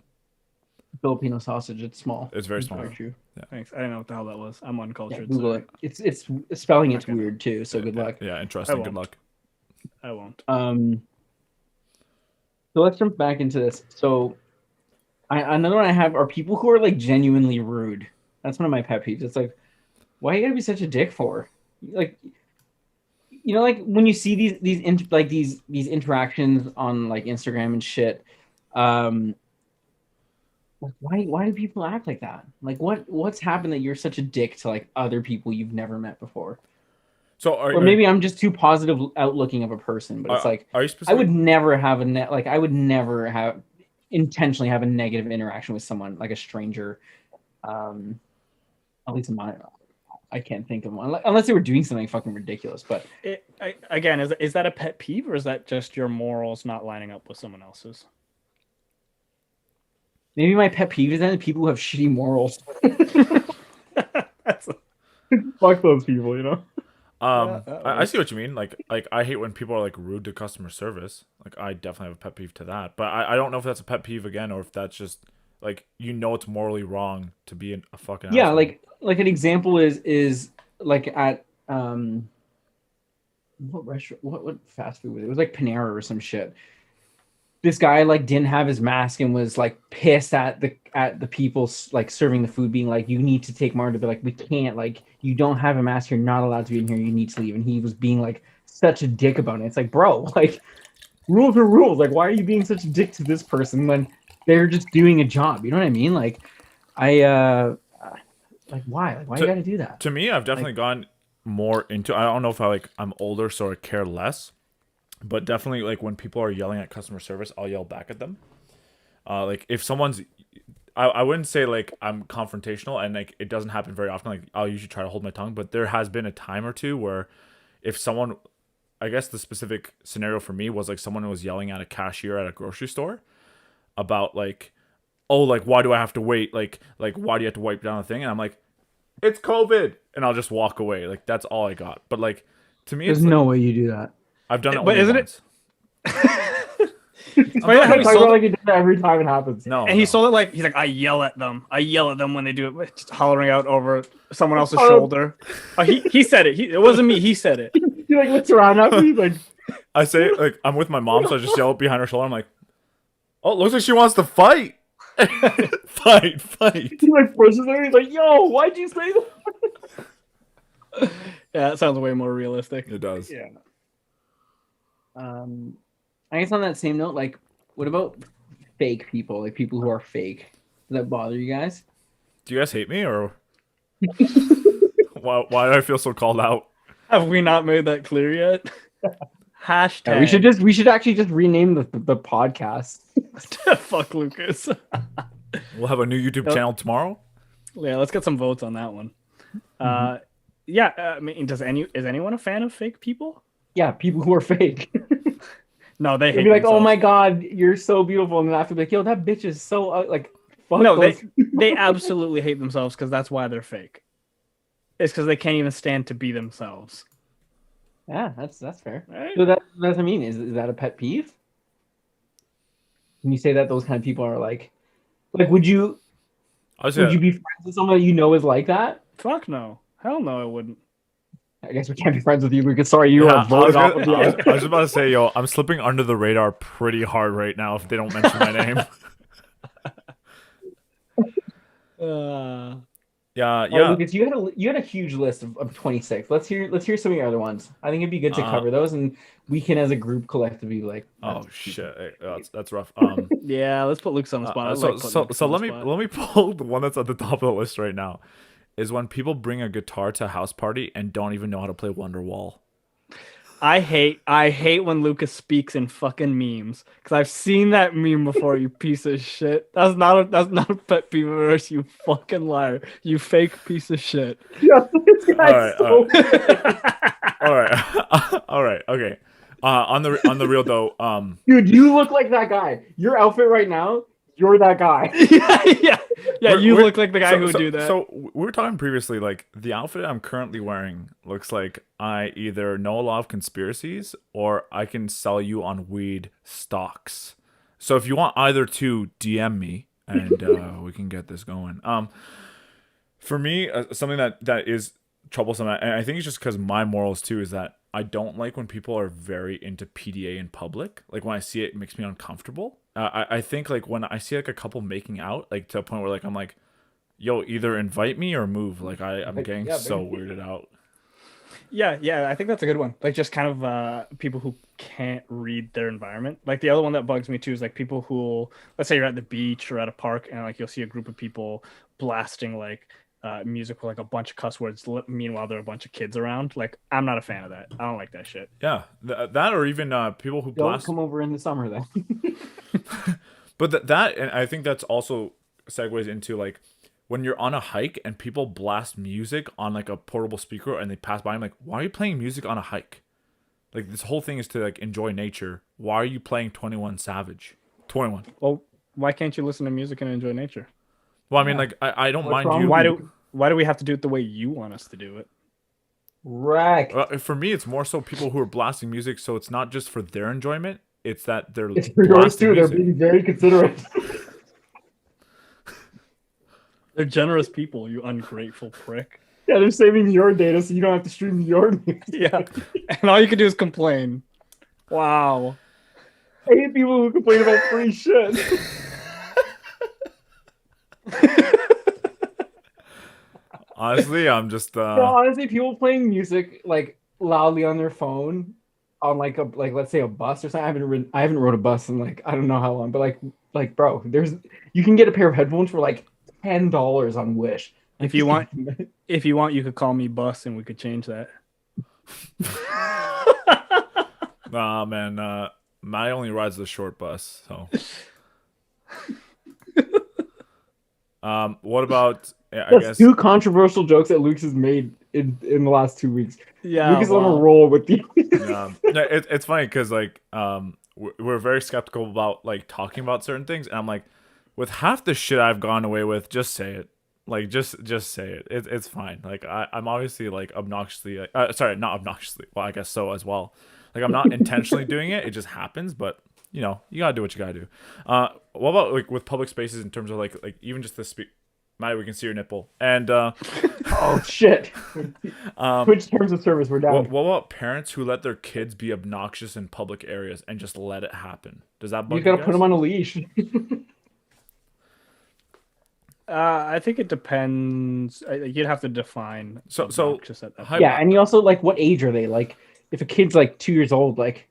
Speaker 2: Filipino sausage. It's small.
Speaker 1: It's very small.
Speaker 2: Very true.
Speaker 3: Thanks. I didn't know what the hell that was. I'm
Speaker 2: Yeah,
Speaker 3: uncultured.
Speaker 2: Google
Speaker 3: Sorry.
Speaker 2: it. It's spelling. It's
Speaker 3: Okay.
Speaker 2: weird too. So good luck.
Speaker 1: Yeah, interesting. Good
Speaker 3: won't.
Speaker 1: luck.
Speaker 3: I won't.
Speaker 2: So let's jump back into this. So, another one I have are people who are like genuinely rude. That's one of my pet peeves. It's like, why you gotta be such a dick for? Like, you know, like when you see these interactions on like Instagram and shit. Like, why do people act like that? Like, what's happened that you're such a dick to like other people you've never met before?
Speaker 1: So,
Speaker 2: Or maybe I'm just too positive outlooking of a person, but it's like
Speaker 1: are you specific?
Speaker 2: I would never have I would never have intentionally have a negative interaction with someone like a stranger. At least in my, I can't think of one unless they were doing something fucking ridiculous. But
Speaker 3: Again, is that a pet peeve or is that just your morals not lining up with someone else's?
Speaker 2: maybe my pet peeve is then people who have shitty morals.
Speaker 3: That's
Speaker 2: Fuck those people, you know.
Speaker 1: I see what you mean. Like I hate when people are like rude to customer service. Like I definitely have a pet peeve to that. But I don't know if that's a pet peeve again or if that's just like it's morally wrong to be a fucking
Speaker 2: Yeah,
Speaker 1: asshole.
Speaker 2: like an example is like at what restaurant what fast food was it? It was like Panera or some shit. This guy like didn't have his mask and was like pissed at the people like serving the food, being like, you need to take more to be like, we can't, like, you don't have a mask, you're not allowed to be in here, you need to leave. And he was being like such a dick about it. It's like, bro, like rules are rules. Like, why are you being such a dick to this person when they're just doing a job? You know what I mean? Like like why? Like why you gotta do that?
Speaker 1: To me, I've definitely gone more into. I don't know if I'm older, so I care less. But definitely, like when people are yelling at customer service, I'll yell back at them. Like if someone's, I wouldn't say like I'm confrontational, and like it doesn't happen very often. Like I'll usually try to hold my tongue, but there has been a time or two where, if someone, I guess the specific scenario for me was like someone was yelling at a cashier at a grocery store about like, oh, like why do I have to wait? Like why do you have to wipe down the thing? And I'm like, it's COVID, and I'll just walk away. Like that's all I got. But like to me,
Speaker 2: There's
Speaker 1: it's like,
Speaker 2: no way you do that.
Speaker 1: I've done it.
Speaker 3: But
Speaker 1: only
Speaker 3: isn't it-
Speaker 1: once.
Speaker 3: Funny how he sold it-
Speaker 2: like he does that every time it happens.
Speaker 1: No,
Speaker 3: and he
Speaker 1: no.
Speaker 3: sold it like he's like, I yell at them when they do it, just hollering out over someone else's
Speaker 2: Oh.
Speaker 3: shoulder. He said it. It wasn't me. He said it.
Speaker 2: He like looks around after you like
Speaker 1: I say like I'm with my mom, so I just yell behind her shoulder. I'm like, "Oh, it looks like she wants to fight, fight!"
Speaker 2: he like pushes her. He's like, "Yo, why'd you say that?"
Speaker 3: Yeah, that sounds way more realistic.
Speaker 1: It does.
Speaker 3: Yeah.
Speaker 2: I guess on that same note, like, what about fake people? Like people who are fake. Does that bother you guys?
Speaker 1: Do you guys hate me or why do I feel so called out?
Speaker 3: Have we not made that clear yet? Hashtag.
Speaker 2: Yeah, we should actually just rename the podcast.
Speaker 3: Fuck Lucas.
Speaker 1: We'll have a new YouTube channel tomorrow.
Speaker 3: Yeah, let's get some votes on that one. Yeah, I mean, is anyone a fan of fake people?
Speaker 2: Yeah, people who are fake.
Speaker 3: No, they
Speaker 2: They'd
Speaker 3: hate
Speaker 2: be like, "Oh
Speaker 3: themselves.
Speaker 2: my god, you're so beautiful," and then after, like, "Yo, that bitch is so like." Fuck
Speaker 3: No,
Speaker 2: those-
Speaker 3: they absolutely hate themselves because that's why they're fake. It's because they can't even stand to be themselves.
Speaker 2: Yeah, that's fair.
Speaker 3: Right?
Speaker 2: So that's what I mean. Is that a pet peeve? Can you say that those kind of people are like would you
Speaker 1: I was
Speaker 2: would you be friends with someone that you know is like that?
Speaker 3: Fuck no. Hell no, I wouldn't.
Speaker 2: I guess we can't be friends with you because sorry, you
Speaker 1: yeah,
Speaker 2: are voted off of the
Speaker 1: I was about to say, yo, I'm slipping under the radar pretty hard right now if they don't mention my name. Yeah,
Speaker 2: All right,
Speaker 1: yeah.
Speaker 2: Lucas, you had a huge list of 26. Let's hear some of your other ones. I think it'd be good to
Speaker 1: Uh,
Speaker 2: cover those, and we can, as a group, collectively like
Speaker 1: oh
Speaker 2: keep them.
Speaker 1: shit, that's rough.
Speaker 3: Yeah, let's put Lucas on the spot. I
Speaker 1: So
Speaker 3: like putting
Speaker 1: so
Speaker 3: Lucas
Speaker 1: so
Speaker 3: on the
Speaker 1: let me
Speaker 3: spot.
Speaker 1: let me pull the one that's at the top of the list right now. Is when people bring a guitar to a house party and don't even know how to play Wonderwall.
Speaker 3: I hate when Lucas speaks in fucking memes because I've seen that meme before. You piece of shit. That's not a pet peeve of yours, you fucking liar. You fake piece of shit.
Speaker 2: Yeah, this
Speaker 1: All
Speaker 2: guy's
Speaker 1: right,
Speaker 2: so.
Speaker 1: all right, all right, okay. On the real though,
Speaker 2: Dude, you look like that guy. Your outfit right now, you're that guy.
Speaker 3: Yeah. You
Speaker 1: we're-
Speaker 3: look like the guy who would do that.
Speaker 1: So we were talking previously, like the outfit I'm currently wearing looks like I either know a lot of conspiracies or I can sell you on weed stocks. So if you want either to DM me and we can get this going. For me, something that is troublesome, and I think it's just because my morals too, is that I don't like when people are very into PDA in public. Like when I see it, it makes me uncomfortable. I think like when I see like a couple making out, like to a point where like I'm like, yo, either invite me or move. Like I'm
Speaker 2: Like,
Speaker 1: getting
Speaker 2: yeah,
Speaker 1: so
Speaker 2: baby.
Speaker 1: weirded out.
Speaker 3: Yeah, I think that's a good one. Like just kind of people who can't read their environment. Like the other one that bugs me too is like people who, let's say you're at the beach or at a park and like you'll see a group of people blasting like music with like a bunch of cuss words. Meanwhile, there are a bunch of kids around. Like I'm not a fan of that. I don't like that shit.
Speaker 1: Yeah, that or even people who
Speaker 2: Don't
Speaker 1: blast.
Speaker 2: come over in the summer then.
Speaker 1: But that and I think that's also segues into like when you're on a hike and people blast music on like a portable speaker and they pass by. I'm like, why are you playing music on a hike? Like this whole thing is to like enjoy nature. Why are you playing 21 Savage? 21.
Speaker 3: Well, why can't you listen to music and enjoy nature?
Speaker 1: Well, I mean,
Speaker 2: Yeah.
Speaker 1: like I don't
Speaker 2: What's
Speaker 1: mind
Speaker 2: wrong
Speaker 1: you.
Speaker 2: with
Speaker 3: Why do we have to do it the way you want us to do it?
Speaker 2: Wreck.
Speaker 1: For me, it's more so people who are blasting music, so it's not just for their enjoyment. It's that they're
Speaker 2: It's for yours
Speaker 1: blasting
Speaker 2: too. They're
Speaker 1: music.
Speaker 2: being very considerate.
Speaker 3: They're generous people, you ungrateful prick.
Speaker 2: Yeah, they're saving your data so you don't have to stream your music.
Speaker 3: Yeah. And all you can do is complain. Wow.
Speaker 2: I hate people who complain about free shit.
Speaker 1: Honestly, I'm just
Speaker 2: No, honestly, people playing music like loudly on their phone on like let's say a bus or something. I haven't rode a bus in like I don't know how long, but like bro, you can get a pair of headphones for like $10 on Wish.
Speaker 3: If you want, you could call me Bus and we could change that.
Speaker 1: nah, man. Matty only rides the short bus, so. What about? I
Speaker 2: That's
Speaker 1: guess.
Speaker 2: two controversial jokes that Luke's has made in the last 2 weeks.
Speaker 3: Yeah.
Speaker 2: Luke is on a
Speaker 3: wow.
Speaker 2: roll with the.
Speaker 1: It's funny because like we're very skeptical about like talking about certain things, and I'm like, with half the shit I've gone away with, just say it. Like just say it. It's fine. Like I'm obviously like obnoxiously. Sorry, not obnoxiously. Well, I guess so as well. Like I'm not intentionally doing it. It just happens. But you know, you gotta do what you gotta do. What about like with public spaces in terms of like even just the speak. Matty, we can see your nipple. And
Speaker 2: Oh shit! Which terms of service we're down?
Speaker 1: what about parents who let their kids be obnoxious in public areas and just let it happen? Does that bug
Speaker 2: You gotta
Speaker 1: guys?
Speaker 2: put them on a leash.
Speaker 3: I think it depends. You'd have to define.
Speaker 1: So
Speaker 3: obnoxious at that
Speaker 1: hi-
Speaker 2: Yeah, and you also like what age are they? Like if a kid's like 2 years old, like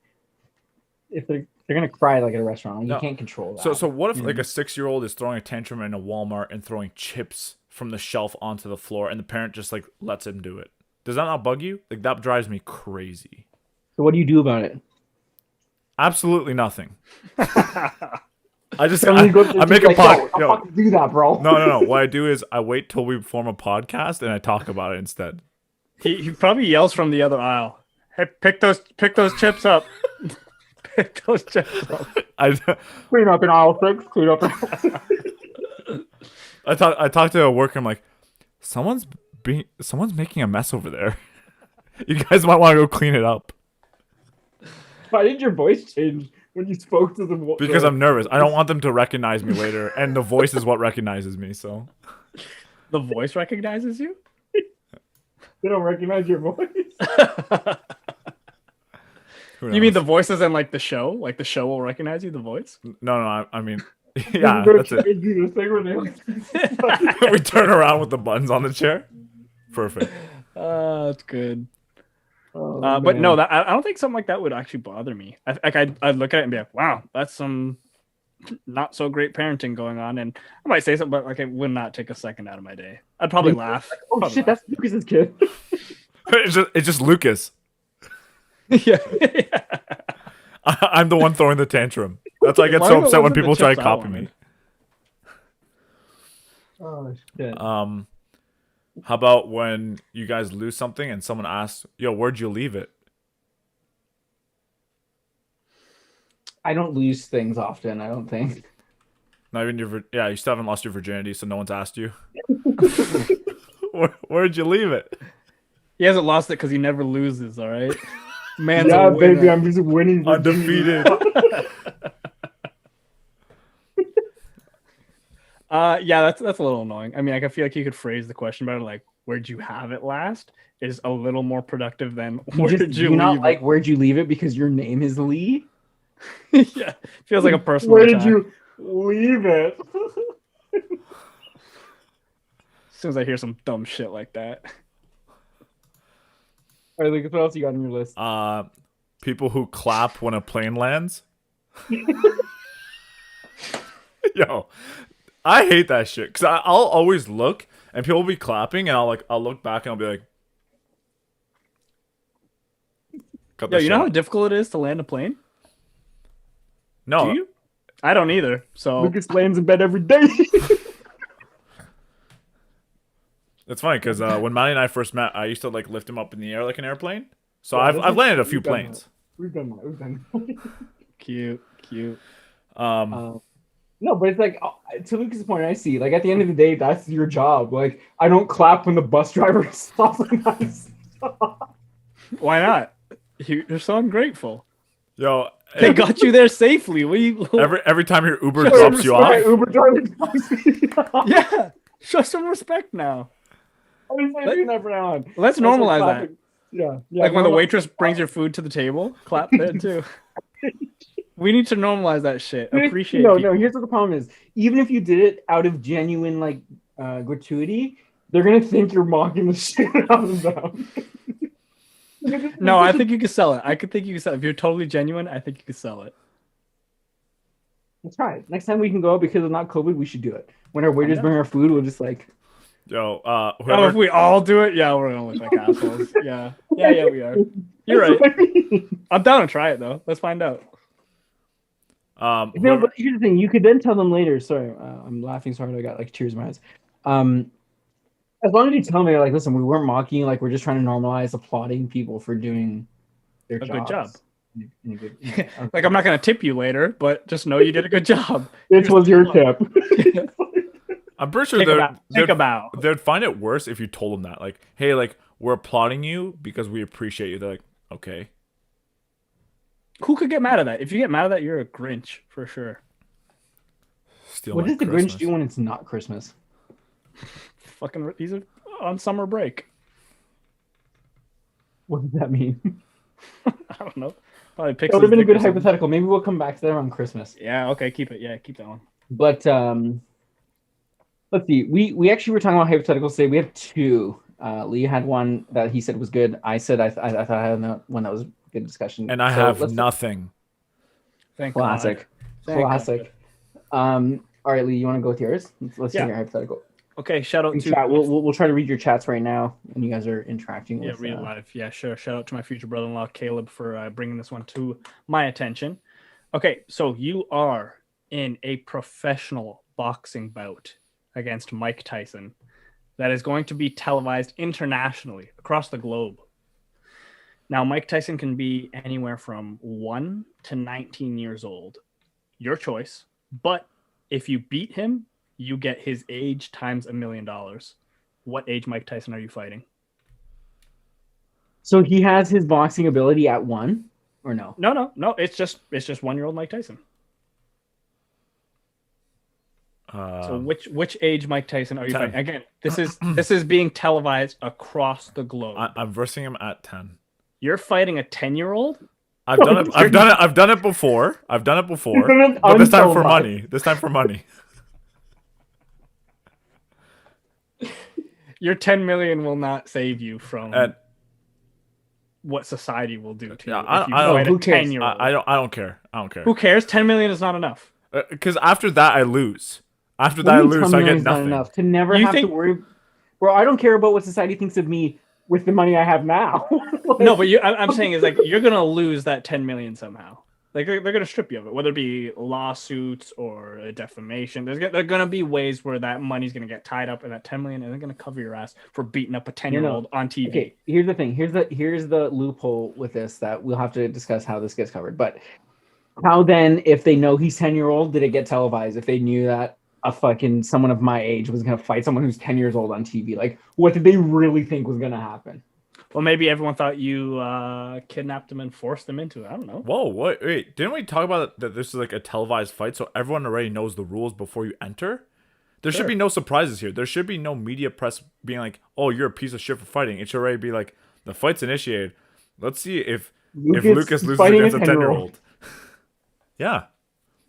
Speaker 2: if they're gonna cry like at a restaurant, like,
Speaker 1: No.
Speaker 2: you can't control that.
Speaker 1: So what if like a 6-year-old is throwing a tantrum in a Walmart and throwing chips from the shelf onto the floor and the parent just like lets him do it? Does that not bug you? Like that drives me crazy.
Speaker 2: So what do you do about it?
Speaker 1: Absolutely nothing. I just
Speaker 2: Then when you go to the
Speaker 1: I make
Speaker 2: teacher,
Speaker 1: a
Speaker 2: like,
Speaker 1: pod.
Speaker 2: Yo, I'll fucking do that, bro.
Speaker 1: No. What I do is I wait till we form a podcast and I talk about it instead.
Speaker 3: He probably yells from the other aisle. Hey, pick those chips up. Pick those chips up.
Speaker 1: I
Speaker 2: Clean up in aisle 6. Clean up.
Speaker 1: I talk to a worker. I'm like, someone's making a mess over there. You guys might want to go clean it up.
Speaker 2: Why did your voice change when you spoke to them?
Speaker 1: Because I'm nervous. I don't want them to recognize me later, and the voice is what recognizes me. So
Speaker 3: The voice recognizes you?
Speaker 2: They don't recognize your voice.
Speaker 1: who
Speaker 3: You mean
Speaker 1: knows?
Speaker 3: the voices in like the show? Like the show will recognize you, the voice?
Speaker 1: No. I mean, Yeah, that's it.
Speaker 2: Do this thing where they
Speaker 1: We turn around with the buttons on the chair. Perfect.
Speaker 3: That's good.
Speaker 2: Oh,
Speaker 3: But no,
Speaker 2: man.
Speaker 3: I don't think something like that would actually bother me. I'd look at it and be like, wow, that's some not so great parenting going on, and I might say something, but like it would not take a second out of my day. I'd probably laugh.
Speaker 2: Oh
Speaker 3: Probably
Speaker 2: shit,
Speaker 3: laugh.
Speaker 2: that's Lucas's kid.
Speaker 1: It's just Lukasz.
Speaker 3: Yeah.
Speaker 1: I'm the one throwing the tantrum. That's why I get
Speaker 3: Why
Speaker 1: so
Speaker 3: are the
Speaker 1: upset when
Speaker 3: ones with the
Speaker 1: people try to
Speaker 3: chips I
Speaker 1: copy me.
Speaker 3: wanted?
Speaker 2: Oh shit.
Speaker 1: How about when you guys lose something and someone asks, "Yo, where'd you leave it?"
Speaker 2: I don't lose things often, I don't think.
Speaker 1: Not even yeah, you still haven't lost your virginity, so no one's asked you. Where'd you leave it?
Speaker 3: He hasn't lost it because he never loses. All right, man's
Speaker 2: Yeah,
Speaker 3: a winner.
Speaker 2: baby, I'm just winning.
Speaker 1: Undefeated.
Speaker 3: Yeah, that's a little annoying. I mean, like, I feel like you could phrase the question better, like, "Where'd you have it last?" is a little more productive than "Where
Speaker 2: Just,
Speaker 3: did
Speaker 2: do
Speaker 3: you
Speaker 2: you not
Speaker 3: leave
Speaker 2: like where'd you leave it because your name is Lee?
Speaker 3: it?" Yeah, feels like a personal
Speaker 2: Where did
Speaker 3: attack.
Speaker 2: you leave it?
Speaker 3: As soon as I hear some dumb shit like that.
Speaker 2: All right, Lucas, what else you got on your list?
Speaker 1: People who clap when a plane lands. Yo, I hate that shit because I'll always look and people will be clapping and I'll look back and I'll be like, cut
Speaker 3: Yo,
Speaker 1: that
Speaker 3: you know
Speaker 1: shit
Speaker 3: how
Speaker 1: out.
Speaker 3: difficult it is to land a plane?
Speaker 1: No,
Speaker 3: Do you? I don't either. So
Speaker 2: Lucas lands in bed every day.
Speaker 1: it's funny because when Matty and I first met, I used to like lift him up in the air like an airplane. So
Speaker 2: Yeah,
Speaker 1: I've landed a few
Speaker 2: we've done
Speaker 1: planes.
Speaker 2: We've done that.
Speaker 3: cute.
Speaker 2: No, but it's like to Lucas' point, I see. Like at the end of the day, that's your job. Like I don't clap when the bus driver stops and I stop.
Speaker 3: Why not? You're so ungrateful.
Speaker 1: Yo,
Speaker 3: They got you there safely. What you?
Speaker 1: every time your Uber
Speaker 3: Show
Speaker 1: drops you off,
Speaker 2: Sorry, Uber driver drops me off.
Speaker 3: Yeah, show some respect now.
Speaker 2: I'm just doing that from now on.
Speaker 3: Let's
Speaker 2: That's like
Speaker 3: normalize that.
Speaker 2: clapping. Yeah.
Speaker 3: Like when the
Speaker 2: normal-
Speaker 3: waitress brings your food to the table, clap there too. We need to normalize that shit. Appreciate
Speaker 2: No,
Speaker 3: people.
Speaker 2: no. Here's what the problem is. Even if you did it out of genuine like gratuity, they're gonna think you're mocking the shit out of them.
Speaker 3: No, I think you can sell it. I could think you can sell it. If you're totally genuine, I think you could sell it.
Speaker 2: Let's try it. Next time we can go because of not COVID, we should do it. When our waiters bring our food, we'll just like.
Speaker 1: yo,
Speaker 3: Oh,
Speaker 1: whoever,
Speaker 3: if we all do it, yeah, we're gonna look like assholes. Yeah, we are. You're right. I'm down to try it though. Let's find out.
Speaker 2: No,
Speaker 1: whoever,
Speaker 2: but here's the thing. You could then tell them later. Sorry, I'm laughing so hard I got like tears in my eyes. As long as you tell me, like, listen, we weren't mocking you. Like, we're just trying to normalize applauding people for doing their
Speaker 3: A good job.
Speaker 2: In a good, okay.
Speaker 3: Like, I'm not gonna tip you later, but just know you did a good job.
Speaker 2: This was your tip.
Speaker 1: I'm pretty sure
Speaker 3: Think about.
Speaker 1: they'd find it worse if you told them that, like, hey, like we're applauding you because we appreciate you. They're like, okay.
Speaker 3: Who could get mad at that? If you get mad at that, you're a Grinch for sure.
Speaker 1: Steal
Speaker 2: What
Speaker 1: my
Speaker 2: does the
Speaker 1: Christmas.
Speaker 2: Grinch do when it's not Christmas?
Speaker 3: Fucking, he's on summer break.
Speaker 2: What does that mean?
Speaker 3: I don't know. Probably picks.
Speaker 2: That would have
Speaker 3: his
Speaker 2: been a
Speaker 3: dick
Speaker 2: good
Speaker 3: or something.
Speaker 2: hypothetical. Maybe we'll come back to that on Christmas.
Speaker 3: Yeah. Okay. Keep it. Yeah. Keep that one.
Speaker 2: But let's see. We actually were talking about hypotheticals today. We have two. Lee had one that he said was good. I said I thought I had one that was a good discussion.
Speaker 1: And I
Speaker 2: So
Speaker 1: have
Speaker 2: let's-
Speaker 1: nothing.
Speaker 3: Thank
Speaker 2: Classic.
Speaker 3: God. Thank
Speaker 2: Classic. All right, Lee, you want to go with yours? Let's
Speaker 3: Yeah.
Speaker 2: hear your hypothetical.
Speaker 3: God. Okay. Shout out
Speaker 2: In
Speaker 3: to
Speaker 2: chat, we'll try to read your chats right now, and you guys are interacting.
Speaker 3: Yeah,
Speaker 2: with,
Speaker 3: real life. Yeah, sure. Shout out to my future brother-in-law Caleb for bringing this one to my attention. Okay, so you are in a professional boxing bout against Mike Tyson that is going to be televised internationally across the globe. Now, Mike Tyson can be anywhere from 1 to 19 years old. Your choice. But if you beat him, you get his age times $1 million. What age Mike Tyson are you fighting?
Speaker 2: So he has his boxing ability at 1, or no?
Speaker 3: No. It's just 1-year-old Mike Tyson. So which age Mike Tyson are you
Speaker 1: 10.
Speaker 3: fighting? Again, this is being televised across the globe.
Speaker 1: I'm versing him at 10.
Speaker 3: You're fighting a 10-year-old?
Speaker 1: I've done it. I've done it before. But this time for money. This time for money.
Speaker 3: Your 10 million will not save you from what society will do to you.
Speaker 1: I
Speaker 3: don't.
Speaker 1: Who cares? I don't care.
Speaker 3: Who cares? 10 million is not enough.
Speaker 1: Because after that, I lose. After that, I lose. So I get nothing.
Speaker 2: Enough to never have to worry. Bro, I don't care about what society thinks of me with the money I have now.
Speaker 3: No, but I'm saying is like you're gonna lose that 10 million somehow. Like they're gonna strip you of it, whether it be lawsuits or a defamation. There gonna be ways where that money's gonna get tied up, and that 10 million isn't gonna cover your ass for beating up a 10-year-old on TV.
Speaker 2: Okay, here's the thing. Here's the loophole with this that we'll have to discuss how this gets covered. But how then, if they know he's 10-year-old, did it get televised? If they knew that someone of my age was gonna fight someone who's 10 years old on TV, like what did they really think was gonna happen?
Speaker 3: Well, maybe everyone thought you kidnapped him and forced him into it. I don't know.
Speaker 1: Whoa, wait! Didn't we talk about that? This is like a televised fight, so everyone already knows the rules before you enter. There should be no surprises here. There should be no media press being like, "Oh, you're a piece of shit for fighting." It should already be like, "The fight's initiated. Let's see if Lukasz loses against a 10-year-old." Yeah,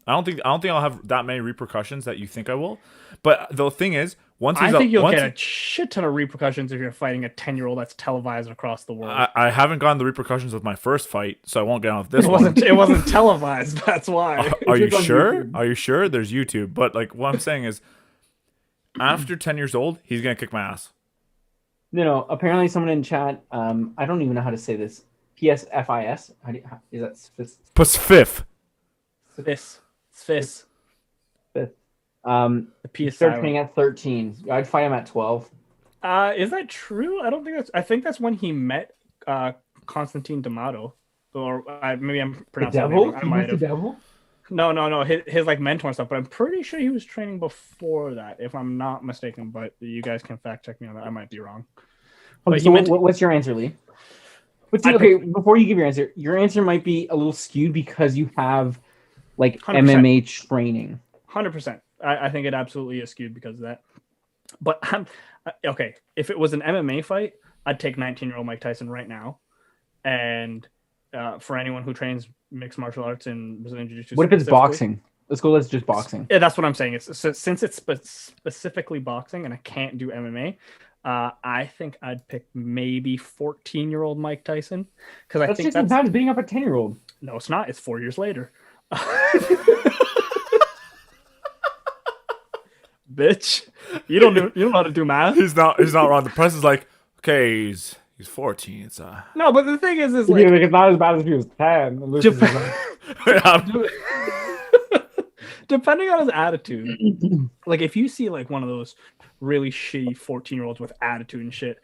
Speaker 1: I don't think I'll have that many repercussions that you think I will. But the thing is, I
Speaker 3: think you'll get a shit ton of repercussions if you're fighting a 10-year-old that's televised across the world.
Speaker 1: I haven't gotten the repercussions with my first fight, so I won't get on with this one.
Speaker 3: It wasn't televised. That's why.
Speaker 1: Are you sure? Are you sure? There's YouTube. But like what I'm saying is, after 10 years old, he's gonna kick my ass.
Speaker 2: No. Apparently, someone in chat. I don't even know how to say this. PSFIS. Is that
Speaker 1: PSFIF?
Speaker 2: Fifth.
Speaker 3: The PS
Speaker 2: starts playing at 13. I'd fight him at 12.
Speaker 3: Is that true? I think that's when he met Constantine D'Amato. Or maybe I'm pronouncing
Speaker 2: the devil?
Speaker 3: It wrong. I might have.
Speaker 2: The devil?
Speaker 3: No. His like mentor and stuff. But I'm pretty sure he was training before that, if I'm not mistaken. But you guys can fact check me on that. I might be wrong.
Speaker 2: Okay, so what's your answer, Lee? But see, before you give your answer might be a little skewed because you have like 100%. MMA training.
Speaker 3: 100%. I think it absolutely is skewed because of that. But okay, if it was an MMA fight, I'd take 19-year-old Mike Tyson right now. And for anyone who trains mixed martial arts and Brazilian Jiu-Jitsu,
Speaker 2: what if it's boxing? Let's just boxing.
Speaker 3: Yeah, that's what I'm saying. Since it's specifically boxing and I can't do MMA, I think I'd pick maybe 14-year-old Mike Tyson because I think that's
Speaker 2: as beating up a 10-year-old.
Speaker 3: No, it's not. It's 4 years later. Bitch, you don't know how to do math.
Speaker 1: He's not wrong. The press is like, okay, he's 14. It's
Speaker 3: no, but the thing is
Speaker 2: like it's not as bad as if he was 10.
Speaker 3: Depending on his attitude, like if you see like one of those really shitty 14-year-olds with attitude and shit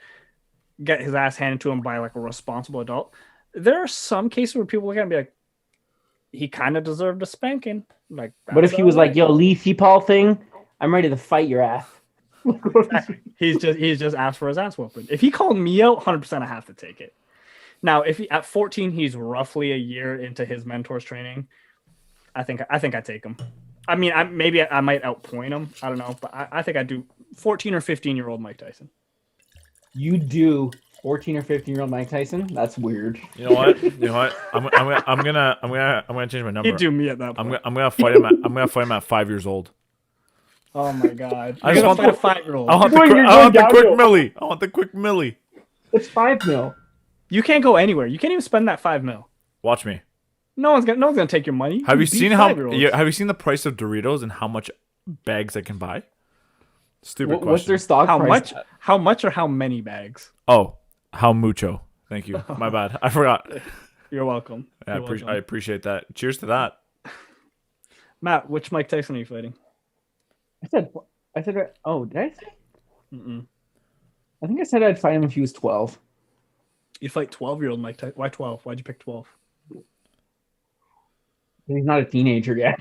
Speaker 3: get his ass handed to him by like a responsible adult, there are some cases where people look at him and be like, he kind of deserved a spanking. Like,
Speaker 2: but if he was like, yo, Lee Paul thing, I'm ready to fight your ass.
Speaker 3: he's just asked for his ass whooping. If he called me out, 100% I have to take it. Now, if at 14 he's roughly a year into his mentor's training, I think I take him. I mean, maybe I might outpoint him. I don't know, but I think I do 14 or 15-year-old Mike Tyson.
Speaker 2: You do 14 or 15-year-old Mike Tyson? That's weird.
Speaker 1: You know what? I'm gonna change my number.
Speaker 3: You do me at that point.
Speaker 1: I'm gonna fight him at 5 years old.
Speaker 3: Oh my god!
Speaker 1: I just want
Speaker 3: a 5-year-old.
Speaker 1: I want the quick milli. I want the quick milli.
Speaker 2: It's 5 mil.
Speaker 3: You can't go anywhere. You can't even spend that 5 mil.
Speaker 1: Watch me.
Speaker 3: No one's gonna take your money.
Speaker 1: Have you seen the price of Doritos and how much bags I can buy? Stupid question.
Speaker 2: What's their stock price?
Speaker 3: How much or how many bags?
Speaker 1: Oh, how mucho. Thank you. My bad. I forgot.
Speaker 3: You're welcome.
Speaker 1: I appreciate that. Cheers to that.
Speaker 3: Matt, which Mike Tyson are you fighting?
Speaker 2: I said. Oh, did I say?
Speaker 3: Mm-mm.
Speaker 2: I think I said I'd fight him if he was 12.
Speaker 3: You'd fight 12-year-old Mike Tyson. Why 12? Why'd you pick 12?
Speaker 2: He's not a teenager yet.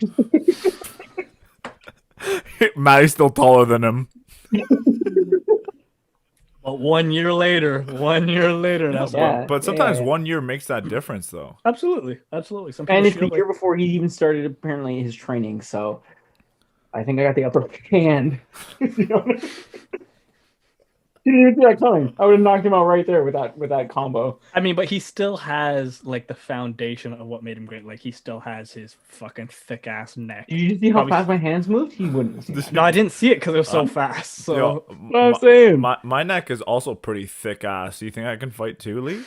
Speaker 1: Matty's still taller than him.
Speaker 3: But 1 year later.
Speaker 1: But sometimes 1 year makes that difference, though.
Speaker 3: Absolutely.
Speaker 2: And it's the year before he even started apparently his training, so I think I got the upper hand. To He didn't even see that coming. I would have knocked him out right there with that combo.
Speaker 3: I mean, but he still has like the foundation of what made him great. Like he still has his fucking thick ass neck.
Speaker 2: Did you see how
Speaker 3: Probably-
Speaker 2: fast my hands moved? He wouldn't have seen that.
Speaker 3: No, I didn't see it because it was so fast. So
Speaker 1: Yo,
Speaker 2: What I'm saying.
Speaker 1: my neck is also pretty thick ass. Do you think I can fight too, Lee?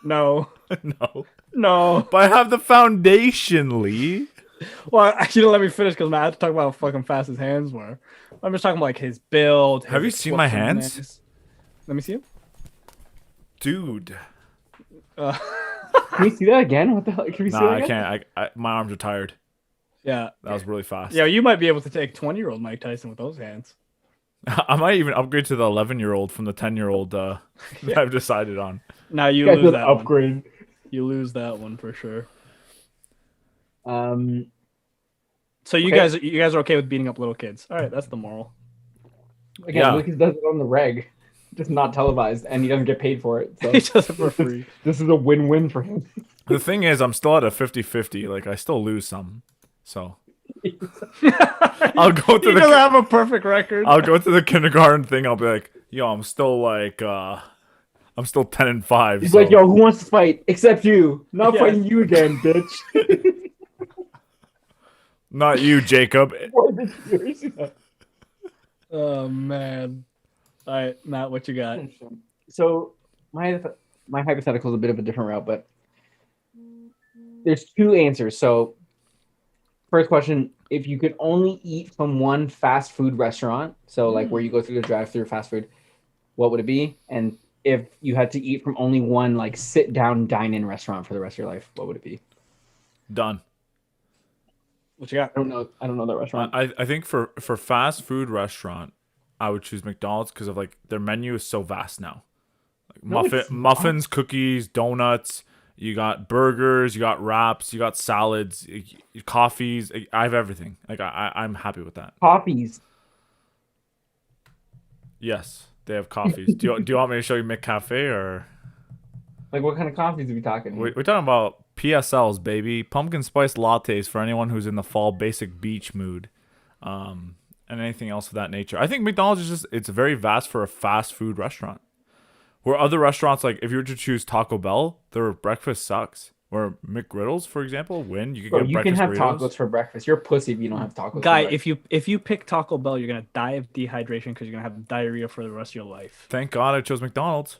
Speaker 3: no,
Speaker 1: No.
Speaker 3: no.
Speaker 1: But I have the foundation, Lee.
Speaker 3: Well, you didn't let me finish because I had to talk about how fucking fast his hands were. I'm just talking about like his build.
Speaker 1: Have
Speaker 3: his
Speaker 1: you seen my hands?
Speaker 3: explosiveness. Let me see him.
Speaker 1: Dude.
Speaker 3: Uh,
Speaker 2: Can we see that again? What the hell? Can we see
Speaker 1: Nah,
Speaker 2: that
Speaker 1: I
Speaker 2: again?
Speaker 1: can't. My arms are tired.
Speaker 3: yeah,
Speaker 1: That was really fast.
Speaker 3: yeah. You might be able to take 20-year-old Mike Tyson with those hands.
Speaker 1: I might even upgrade to the 11-year-old from the 10-year-old that I've decided on.
Speaker 3: Now you
Speaker 2: Guys
Speaker 3: lose
Speaker 2: would
Speaker 3: that one.
Speaker 2: upgrade.
Speaker 3: You lose that one for sure.
Speaker 2: So
Speaker 3: you guys are okay with beating up little kids. All right, that's the moral.
Speaker 2: again,
Speaker 1: Yeah.
Speaker 2: Lucas does it on the reg, just not televised, and he doesn't get paid for it. So
Speaker 3: He does it for free.
Speaker 2: this is a win-win for him.
Speaker 1: The thing is, I'm still at a 50-50. Like, I still lose some. So I'll go to
Speaker 3: He
Speaker 1: the
Speaker 3: doesn't have a perfect record.
Speaker 1: I'll go to the kindergarten thing. I'll be like, yo, I'm still 10-5.
Speaker 2: He's
Speaker 1: so.
Speaker 2: like, yo, who wants to fight except you? Not
Speaker 3: Yeah.
Speaker 2: fighting you again, bitch.
Speaker 1: Not you, Jacob.
Speaker 3: Oh man. All right, Matt, what you got?
Speaker 2: So my hypothetical is a bit of a different route, but there's two answers. So first question, if you could only eat from one fast food restaurant, so like where you go through the drive-through fast food, what would it be? And if you had to eat from only one like sit down dine-in restaurant for the rest of your life, what would it be?
Speaker 1: Done.
Speaker 3: What you got?
Speaker 2: I don't know that restaurant.
Speaker 1: I think for fast food restaurant, I would choose McDonald's because of like their menu is so vast now. Like
Speaker 2: No, it's not.
Speaker 1: muffins, cookies, donuts. You got burgers, you got wraps, you got salads, coffees. I have everything. Like I'm happy with that.
Speaker 2: Coffees.
Speaker 1: Yes, they have coffees. do you want me to show you McCafe or?
Speaker 2: Like what kind of coffees are we talking?
Speaker 1: We're talking about PSLs, baby. Pumpkin spice lattes for anyone who's in the fall basic beach mood. And anything else of that nature. I think McDonald's is just, it's very vast for a fast food restaurant. Where other restaurants, like if you were to choose Taco Bell, their breakfast sucks. Or McGriddles, for example, you
Speaker 2: Bro,
Speaker 1: get
Speaker 2: you can
Speaker 1: breakfast
Speaker 2: have
Speaker 1: burritos.
Speaker 2: tacos for breakfast. You're a pussy if you don't have tacos.
Speaker 3: Guy,
Speaker 2: for breakfast.
Speaker 3: if you pick Taco Bell, you're gonna die of dehydration because you're gonna have diarrhea for the rest of your life.
Speaker 1: Thank God I chose McDonald's.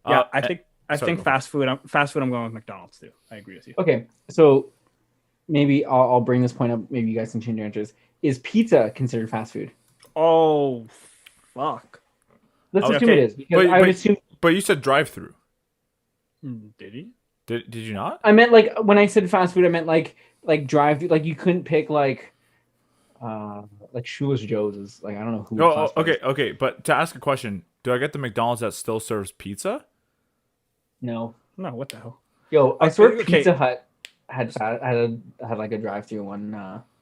Speaker 3: Yeah, I think
Speaker 1: sorry, go
Speaker 3: fast food. I'm going with McDonald's too. I agree with you.
Speaker 2: Okay, so maybe I'll bring this point up. Maybe you guys can change your answers. Is pizza considered fast food?
Speaker 3: Oh, fuck.
Speaker 2: Let's
Speaker 1: Okay.
Speaker 2: assume it is because I would assume.
Speaker 1: But you said drive-through.
Speaker 3: Did he?
Speaker 1: Did you not?
Speaker 2: I meant like when I said fast food, I meant like drive through. Like you couldn't pick like Shoeless Joe's is like I don't know who.
Speaker 1: Oh, okay. But to ask a question, do I get the McDonald's that still serves pizza?
Speaker 2: No.
Speaker 3: No, what the hell?
Speaker 2: Yo, I swear
Speaker 3: Okay.
Speaker 2: Pizza Hut had like a drive through one.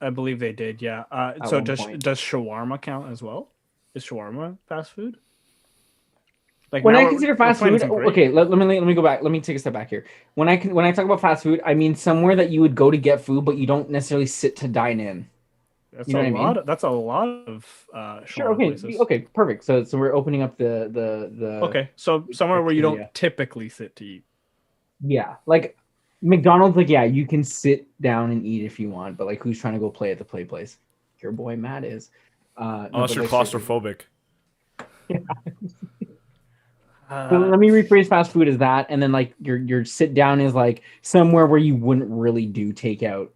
Speaker 3: I believe they did. Yeah.
Speaker 2: At
Speaker 3: So
Speaker 2: one
Speaker 3: does
Speaker 2: point.
Speaker 3: shawarma count as well? Is shawarma fast food? Like
Speaker 2: When
Speaker 3: now
Speaker 2: I
Speaker 3: we're-
Speaker 2: consider
Speaker 3: we're
Speaker 2: fast
Speaker 3: playing
Speaker 2: food,
Speaker 3: some great-
Speaker 2: okay, let me go back. Let me take a step back here. When I talk about fast food, I mean somewhere that you would go to get food, but you don't necessarily sit to dine in.
Speaker 3: That's
Speaker 2: You know
Speaker 3: a
Speaker 2: what I mean?
Speaker 3: lot. That's a lot of
Speaker 2: Sure.
Speaker 3: shawarma
Speaker 2: Okay.
Speaker 3: places.
Speaker 2: Okay. Perfect. So we're opening up the.
Speaker 3: Okay. So somewhere where you don't
Speaker 2: criteria.
Speaker 3: typically sit to eat.
Speaker 2: Yeah, like McDonald's, like yeah, you can sit down and eat if you want, but like who's trying to go play at the play place? Your boy Matt is. No,
Speaker 1: Unless
Speaker 2: but,
Speaker 1: you're
Speaker 2: like,
Speaker 1: claustrophobic.
Speaker 2: So let me rephrase fast food as that, and then like your sit down is like somewhere where you wouldn't really do takeout,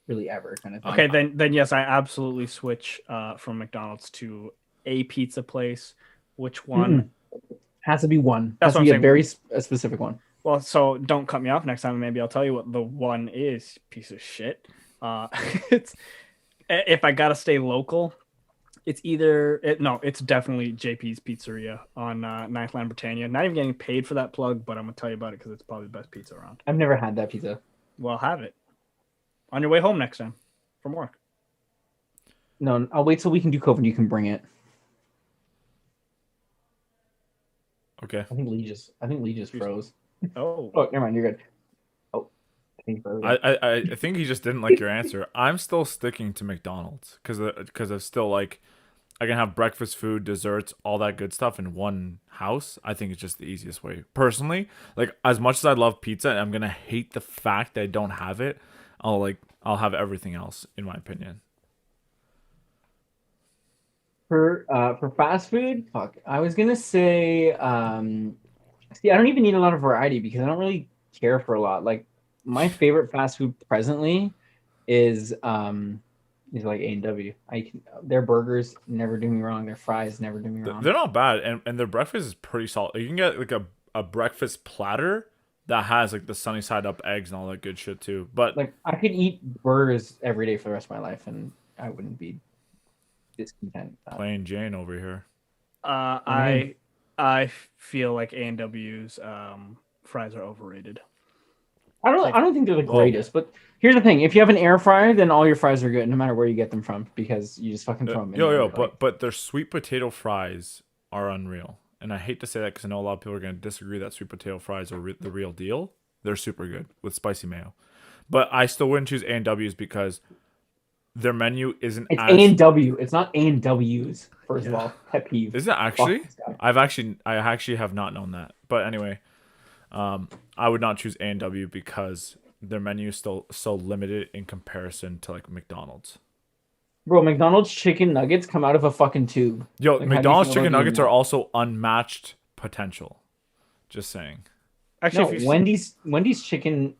Speaker 2: really ever kind of thing.
Speaker 3: Okay, then yes, I absolutely switch from McDonald's to a pizza place. Which one?
Speaker 2: Has to be one.
Speaker 3: That's
Speaker 2: Has to
Speaker 3: what
Speaker 2: be
Speaker 3: I'm
Speaker 2: a
Speaker 3: saying.
Speaker 2: very specific one.
Speaker 3: Well, so don't cut me off next time. And maybe I'll tell you what the one is. Piece of shit. It's if I gotta stay local, it's it's definitely JP's Pizzeria on 9th Line Britannia. Not even getting paid for that plug, but I'm gonna tell you about it because it's probably the best pizza around.
Speaker 2: I've never had that pizza.
Speaker 3: Well, have it on your way home next time from work.
Speaker 2: No, I'll wait till we can do COVID. You can bring it.
Speaker 1: Okay.
Speaker 2: I think Lee just froze.
Speaker 3: Oh,
Speaker 2: Oh, never mind. You're good. Oh, I think he froze.
Speaker 1: I think he just didn't like your answer. I'm still sticking to McDonald's because of still like I can have breakfast food, desserts, all that good stuff in one house, I think it's just the easiest way. Personally, like as much as I love pizza and I'm gonna hate the fact that I don't have it, I'll have everything else, in my opinion.
Speaker 2: For fast food, fuck. I was gonna say, see, I don't even need a lot of variety because I don't really care for a lot. Like my favorite fast food presently is like A&W. Their burgers never do me wrong. Their fries never do me wrong.
Speaker 1: They're not bad, and their breakfast is pretty solid. You can get like a breakfast platter that has like the sunny side up eggs and all that good shit too. But
Speaker 2: like I could eat burgers every day for the rest of my life, and I wouldn't be discontent with that.
Speaker 1: plain Jane over here.
Speaker 3: I feel like A&W's fries are overrated.
Speaker 2: I don't think they're the greatest, but here's the thing: if you have an air fryer, then all your fries are good, no matter where you get them from, because you just fucking throw them in.
Speaker 1: But their sweet potato fries are unreal, and I hate to say that because I know a lot of people are gonna disagree that sweet potato fries are the real deal. They're super good with spicy mayo, but I still wouldn't choose A&W's because their menu isn't.
Speaker 2: It's A&W. It's not A&W's. First of all, pet peeve.
Speaker 1: Is it actually? I actually have not known that. But anyway, I would not choose A&W because their menu is still so limited in comparison to like McDonald's.
Speaker 2: Bro, McDonald's chicken nuggets come out of a fucking tube.
Speaker 1: Yo,
Speaker 2: like,
Speaker 1: McDonald's chicken nuggets are also unmatched potential. Just saying.
Speaker 2: Actually, no, Wendy's chicken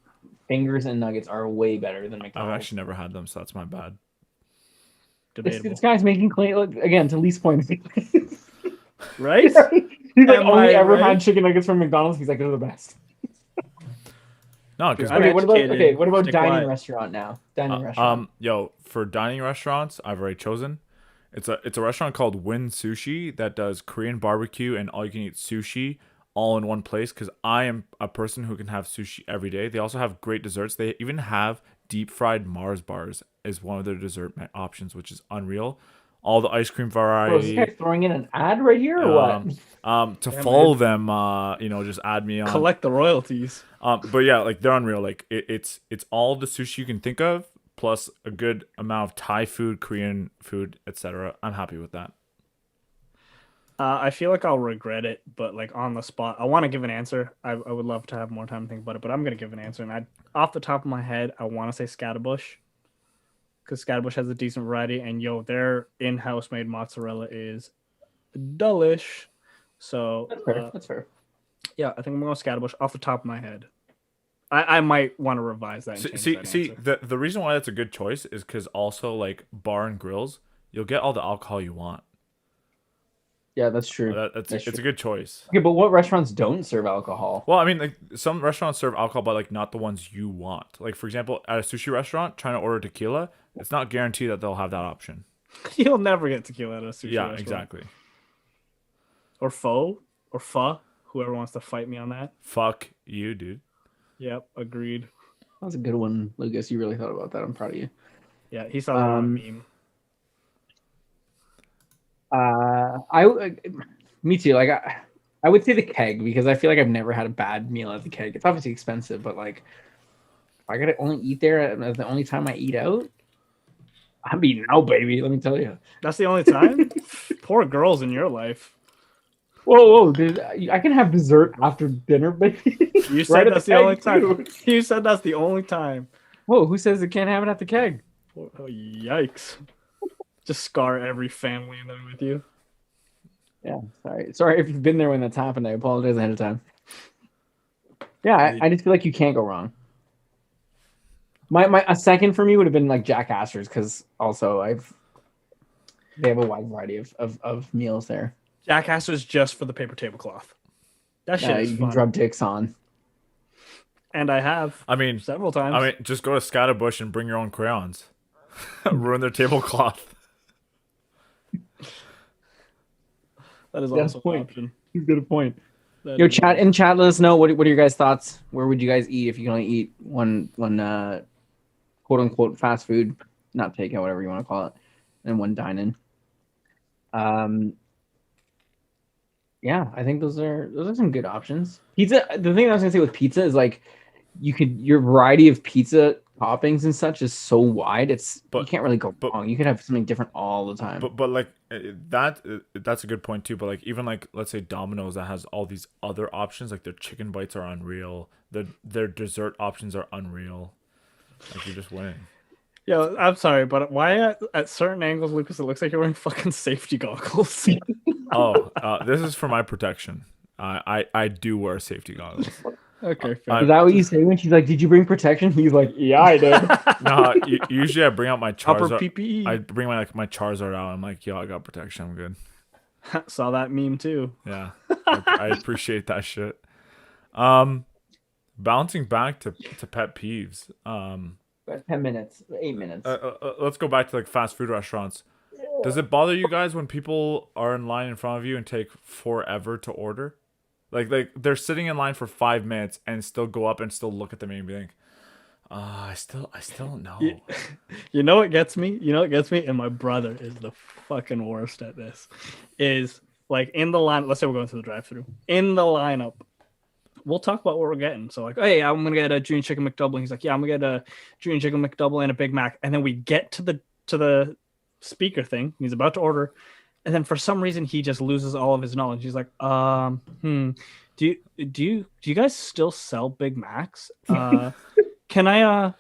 Speaker 2: fingers and nuggets are way better than McDonald's.
Speaker 1: I've actually never had them, so that's my bad.
Speaker 2: This guy's making claim again to least point.
Speaker 3: Right?
Speaker 2: He's like only ever had chicken nuggets from McDonald's. He's like, they're the best.
Speaker 1: No, because
Speaker 2: what about dining restaurant now? Dining restaurant.
Speaker 1: For dining restaurants, I've already chosen. It's a restaurant called Win Sushi that does Korean barbecue and all you can eat sushi all in one place. Because I am a person who can have sushi every day. They also have great desserts. They even have deep fried Mars bars as one of their dessert options, which is unreal. All the ice cream variety.
Speaker 2: Bro, is this guy throwing in an ad right here or what?
Speaker 1: To follow them, just add me on.
Speaker 3: Collect the royalties.
Speaker 1: But yeah, like they're unreal. Like it's all the sushi you can think of, plus a good amount of Thai food, Korean food, etc. I'm happy with that.
Speaker 3: I feel like I'll regret it, but like on the spot, I want to give an answer. I would love to have more time to think about it, but I'm gonna give an answer. And off the top of my head, I want to say Scatterbush, because Scatterbush has a decent variety, and their in-house made mozzarella is delish. So
Speaker 2: that's fair.
Speaker 3: Yeah, I think I'm going to Scatterbush off the top of my head. I might want to revise that.
Speaker 1: The reason why that's a good choice is because also like bar and grills, you'll get all the alcohol you want.
Speaker 2: Yeah, that's true.
Speaker 1: It's a good choice.
Speaker 2: Okay, but what restaurants don't serve alcohol?
Speaker 1: Well, I mean, like some restaurants serve alcohol, but like not the ones you want. Like for example, at a sushi restaurant, trying to order tequila, it's not guaranteed that they'll have that option.
Speaker 3: You'll never get tequila at a sushi restaurant.
Speaker 1: Yeah, exactly.
Speaker 3: Or pho, or pho. Whoever wants to fight me on that.
Speaker 1: Fuck you, dude.
Speaker 3: Yep, agreed.
Speaker 2: That was a good one, Lucas. You really thought about that. I'm proud of you.
Speaker 3: Yeah, he saw that on a meme.
Speaker 2: Me too. Like I would say the keg because I feel like I've never had a bad meal at the keg. It's obviously expensive, but like if I gotta only eat there at the only time I eat out, I'm eating out, baby. Let me tell you.
Speaker 3: That's the only time. Poor girls in your life.
Speaker 2: Whoa, dude! I can have dessert after dinner, baby.
Speaker 3: You said that's the only time. You said that's the only time.
Speaker 2: Whoa, who says it can't have it at the keg?
Speaker 3: Oh, yikes! Just scar every family in there with you.
Speaker 2: Yeah, sorry if you've been there when that's happened. I apologize ahead of time. Yeah, I just feel like you can't go wrong. A second for me would have been like Jack Astor's because also they have a wide variety of meals there.
Speaker 3: Jack Astor's just for the paper tablecloth. That shit is
Speaker 2: you
Speaker 3: fun.
Speaker 2: Can rub dicks on.
Speaker 3: And I have.
Speaker 1: I mean,
Speaker 3: several times.
Speaker 1: Just go to Scatterbush and bring your own crayons. Ruin their tablecloth.
Speaker 3: That is also an option.
Speaker 2: He's got a point. Yo, chat, let us know what are your guys' thoughts? Where would you guys eat if you can only eat one quote unquote fast food, not takeout, whatever you want to call it, and one dine-in. Yeah, I think those are some good options. Pizza. The thing I was gonna say with pizza is like your variety of pizza toppings and such is so wide. You can't really go wrong. You could have something different all the time.
Speaker 1: But like that's a good point too. But like even like let's say Domino's that has all these other options, like their chicken bites are unreal. Their dessert options are unreal. Like you're just winning.
Speaker 3: Yo, I'm sorry, but why at certain angles, Lucas, it looks like you're wearing fucking safety goggles.
Speaker 1: Oh, this is for my protection. I do wear safety goggles.
Speaker 3: Okay, fair.
Speaker 2: Is that what you say when she's like, "Did you bring protection?" He's like, "Yeah, I did."
Speaker 1: No, usually I bring out my
Speaker 3: Upper
Speaker 1: Charizard.
Speaker 3: PPE.
Speaker 1: I bring my Charizard out. I'm like, yo, I got protection. I'm good.
Speaker 3: Saw that meme too.
Speaker 1: Yeah, I appreciate that shit. Bouncing back to pet peeves.
Speaker 2: 10 minutes, 8 minutes.
Speaker 1: Let's go back to like fast food restaurants. Does it bother you guys when people are in line in front of you and take forever to order? Like they're sitting in line for 5 minutes and still go up and still look at the menu and be like, I still don't know.
Speaker 3: You know what gets me? You know what gets me? And my brother is the fucking worst at this. Is like in the line. Let's say we're going to the drive-thru. In the lineup, we'll talk about what we're getting. So like, hey, I'm gonna get a Junior Chicken McDouble. He's like, yeah, I'm gonna get a Junior Chicken McDouble and a Big Mac. And then we get to the speaker thing. He's about to order, and then for some reason he just loses all of his knowledge. He's like, do you guys still sell Big Macs? Can I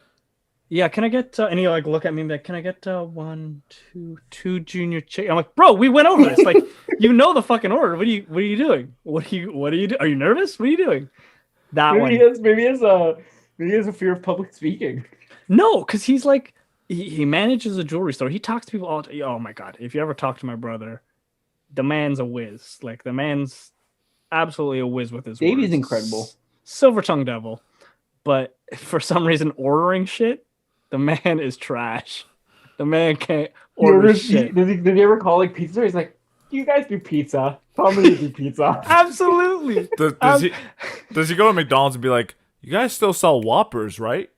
Speaker 3: get and he like look at me and be like, can I get two Junior Chicken? I'm like, bro, we went over this. Like, you know the fucking order. What are you doing? What are you doing? Are you nervous? What are you doing?
Speaker 2: Maybe he has a fear of public speaking.
Speaker 3: No, because he's like he manages a jewelry store. He talks to people all day. Oh my god. If you ever talk to my brother, the man's a whiz. Like the man's absolutely a whiz with his
Speaker 2: Davey's
Speaker 3: words.
Speaker 2: incredible.
Speaker 3: Silver tongue devil. But for some reason, ordering shit, the man is trash. The man can't order shit.
Speaker 2: Does he ever call like pizza? He's like, "Do you guys do pizza? Tell me to do pizza."
Speaker 3: Absolutely.
Speaker 1: Does he go to McDonald's and be like, "You guys still sell Whoppers, right?"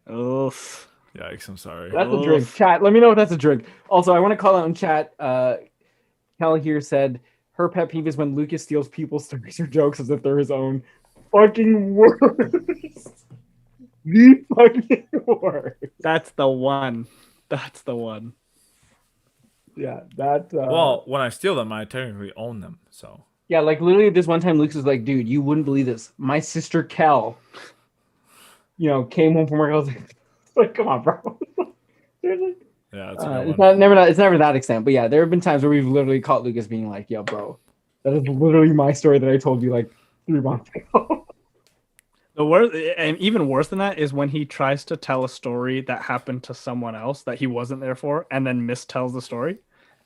Speaker 3: Oof.
Speaker 1: Yikes! I'm sorry.
Speaker 2: That's a drink. Chat, let me know if that's a drink. Also, I want to call out in chat. Kelly here said her pet peeve is when Lucas steals people's stories or jokes as if they're his own. Fucking worst. The fucking worst.
Speaker 3: That's the one. That's the one.
Speaker 2: Yeah, that.
Speaker 1: Well, when I steal them, I technically own them. So.
Speaker 2: Yeah, like literally this one time, Lucas was like, "Dude, you wouldn't believe this. My sister Kel, came home from work. I was like, come on, bro."
Speaker 1: Yeah,
Speaker 2: it's never that extent, but yeah, there have been times where we've literally caught Lucas being like, "Yo, bro, that is literally my story that I told you like 3 months ago."
Speaker 3: The worst, and even worse than that, is when he tries to tell a story that happened to someone else that he wasn't there for, and then mistells the story.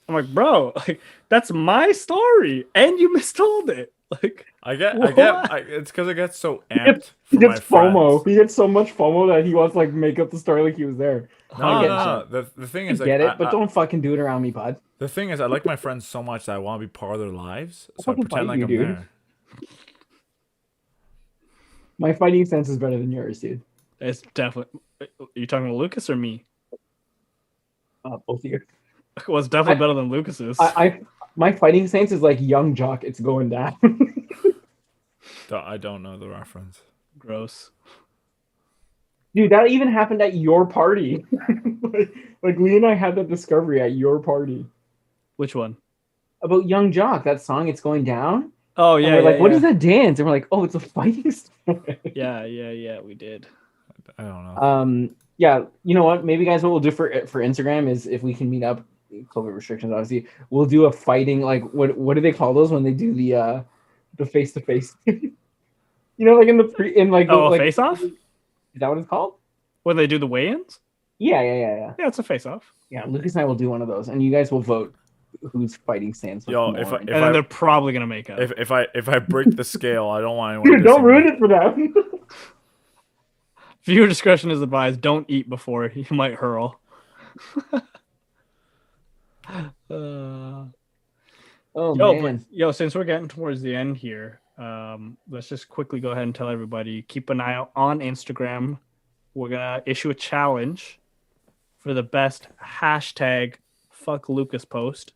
Speaker 3: I'm like, bro, like that's my story, and you mistold it. Like,
Speaker 1: it's because I get so amped.
Speaker 2: He
Speaker 1: for
Speaker 2: gets
Speaker 1: my
Speaker 2: FOMO.
Speaker 1: friends.
Speaker 2: He gets so much FOMO that he wants to like make up the story like he was there.
Speaker 1: No. The thing is,
Speaker 2: I get it, but don't fucking do it around me, bud.
Speaker 1: The thing is, I like my friends so much that I want to be part of their lives, so I
Speaker 2: fucking
Speaker 1: pretend
Speaker 2: fight
Speaker 1: like
Speaker 2: you,
Speaker 1: I'm
Speaker 2: dude.
Speaker 1: there.
Speaker 2: My fighting sense is better than yours, dude.
Speaker 3: it's definitely. Are you talking to Lucas or me?
Speaker 2: Both of you.
Speaker 3: Well, it's definitely better than Lucas's.
Speaker 2: My fighting sense is like young jock. It's going down.
Speaker 1: I don't know the reference.
Speaker 3: Gross.
Speaker 2: Dude, that even happened at your party. like Lee and I had that discovery at your party.
Speaker 3: Which one?
Speaker 2: About Young Jock, that song, It's Going Down.
Speaker 3: Oh, yeah.
Speaker 2: And we're like, what is that dance? And we're like, oh, it's a fighting story.
Speaker 3: Yeah, we did.
Speaker 1: I don't know.
Speaker 2: Yeah, you know what? Maybe, guys, what we'll do for Instagram is if we can meet up, COVID restrictions, obviously, we'll do a fighting, like, what do they call those when they do the face-to-face? Like
Speaker 3: a face-off?
Speaker 2: Is that what it's called?
Speaker 3: When they do the weigh-ins?
Speaker 2: Yeah.
Speaker 3: Yeah, it's a face-off.
Speaker 2: Yeah, Lucas and I will do one of those, and you guys will vote whose fighting stance.
Speaker 1: Yo,
Speaker 3: and then they're probably gonna make up.
Speaker 1: If I break the scale, I don't want anyone.
Speaker 2: Dude, don't ruin it for them.
Speaker 3: Viewer discretion is advised. Don't eat before you might hurl.
Speaker 2: Man.
Speaker 3: Since we're getting towards the end here, let's just quickly go ahead and tell everybody, keep an eye out on Instagram. We're gonna issue a challenge for the best hashtag fuck Lucas post.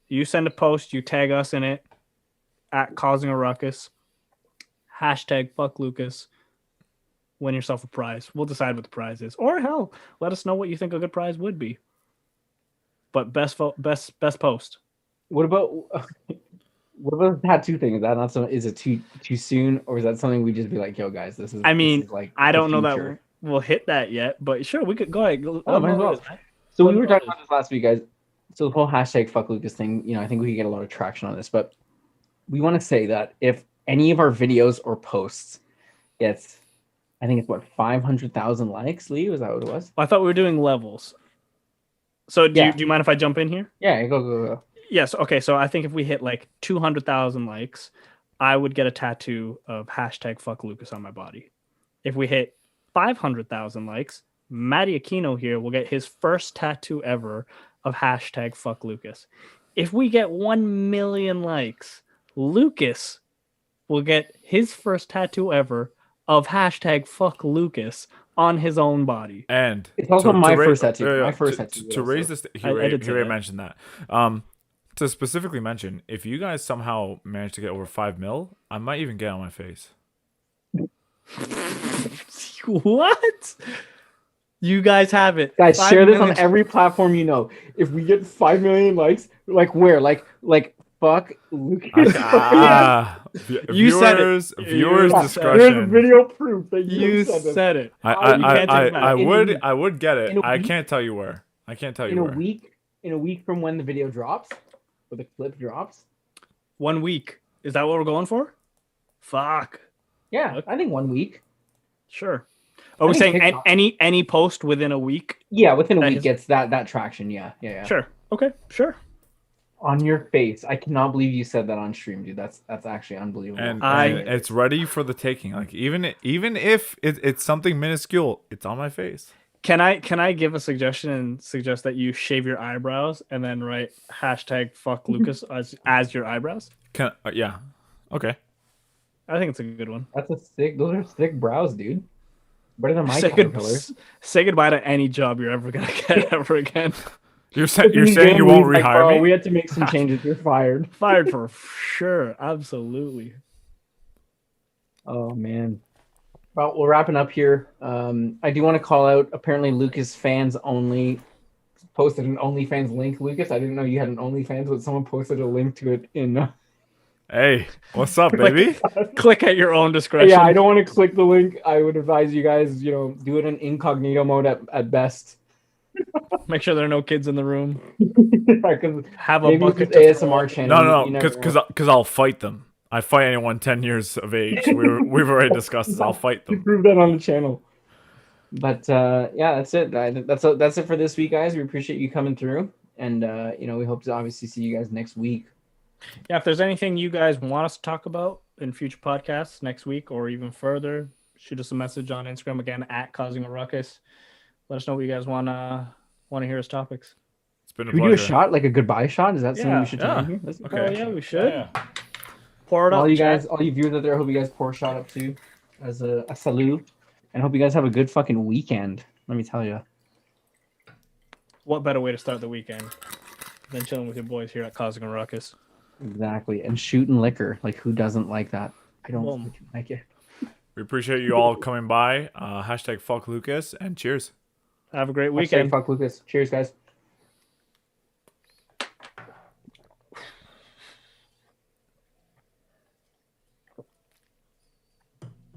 Speaker 3: You send a post, you tag us in it at causing a ruckus. Hashtag fuck Lucas. Win yourself a prize. We'll decide what the prize is. Or hell, let us know what you think a good prize would be. but best post.
Speaker 2: What about the tattoo thing? Is that not something? Is it too soon, or is that something we just be like, yo, guys, this is?
Speaker 3: I mean,
Speaker 2: this is like
Speaker 3: I
Speaker 2: the
Speaker 3: don't know
Speaker 2: future.
Speaker 3: that we'll hit that yet, but sure, we could go ahead.
Speaker 2: Oh, might as well. So we were talking about this last week, guys. So the whole hashtag fuck Lukasz thing, I think we could get a lot of traction on this, but we want to say that if any of our videos or posts gets, I think it's what, 500,000 likes, Lee? Was that what it was?
Speaker 3: I thought we were doing levels. So do you mind if I jump in here?
Speaker 2: Yeah, go.
Speaker 3: Yes. Okay. So I think if we hit like 200,000 likes, I would get a tattoo of hashtag fuck Lukasz on my body. If we hit 500,000 likes, Matty Aquino here will get his first tattoo ever of hashtag fuck Lukasz. If we get 1 million likes, Lukasz will get his first tattoo ever of hashtag fuck Lukasz on his own body.
Speaker 1: And
Speaker 2: it's also my first tattoo. My first tattoo.
Speaker 1: To raise this, he mentioned that. To specifically mention, if you guys somehow manage to get over 5 mil, I might even get on my face.
Speaker 3: What? You guys have it.
Speaker 2: Guys, share this on every platform you know. If we get 5 million likes, like where? Like fuck Lukasz.
Speaker 1: Viewers discretion.
Speaker 2: There's video proof that
Speaker 3: you said it.
Speaker 1: I would get it. I can't tell you where. I can't tell you where.
Speaker 2: In a week from when the video drops, or the clip drops.
Speaker 3: 1 week. Is that what we're going for? Fuck.
Speaker 2: Yeah, I think 1 week.
Speaker 3: Sure. Are we saying any post within a week?
Speaker 2: Yeah, within a week gets that traction. Yeah.
Speaker 3: Sure. Okay. Sure.
Speaker 2: On your face. I cannot believe you said that on stream, dude. That's actually unbelievable.
Speaker 1: And it's ready for the taking. Like even if it's something minuscule, it's on my face.
Speaker 3: Can I give a suggestion and suggest that you shave your eyebrows and then write hashtag fuck Lukasz as your eyebrows?
Speaker 1: Yeah. Okay.
Speaker 3: I think it's a good one.
Speaker 2: Those are sick brows, dude. Better than my
Speaker 3: caterpillars. Say goodbye to any job you're ever gonna get ever again.
Speaker 1: You're saying you won't rehire me?
Speaker 2: We had to make some changes. You're fired.
Speaker 3: Fired for sure. Absolutely.
Speaker 2: Oh man. Well, we're wrapping up here. I do want to call out. Apparently, Lukasz fans only posted an OnlyFans link. Lukasz, I didn't know you had an OnlyFans, but someone posted a link to it in.
Speaker 1: Hey, what's up, baby?
Speaker 3: Click at your own discretion.
Speaker 2: Yeah, I don't want to click the link. I would advise you guys, do it in incognito mode at best.
Speaker 3: Make sure there are no kids in the room.
Speaker 2: Have a bucket ASMR channel.
Speaker 1: No, because I'll fight them. I fight anyone 10 years of age. We've already discussed this. I'll fight them.
Speaker 2: Prove that on the channel. But yeah, that's it. That's it for this week, guys. We appreciate you coming through, and we hope to obviously see you guys next week.
Speaker 3: Yeah, if there's anything you guys want us to talk about in future podcasts next week or even further, shoot us a message on Instagram again at Causing a Ruckus. Let us know what you guys want to hear as topics.
Speaker 1: It's been a
Speaker 2: pleasure.
Speaker 1: We
Speaker 2: do a shot, like a goodbye shot? Is that something we should do here?
Speaker 3: Okay. Oh, yeah, we should. Yeah. Pour it up.
Speaker 2: All you viewers out there, I hope you guys pour a shot up too as a salute. And hope you guys have a good fucking weekend. Let me tell you.
Speaker 3: What better way to start the weekend than chilling with your boys here at Causing a Ruckus?
Speaker 2: Exactly. And shooting liquor. Like, who doesn't like that? I don't like it.
Speaker 1: We appreciate you all coming by. Hashtag fuck Lukasz and cheers.
Speaker 3: Have a great weekend.
Speaker 2: Hashtag fuck Lukasz. Cheers, guys.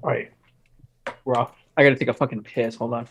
Speaker 2: All right. We're off. I gotta take a fucking piss. Hold on.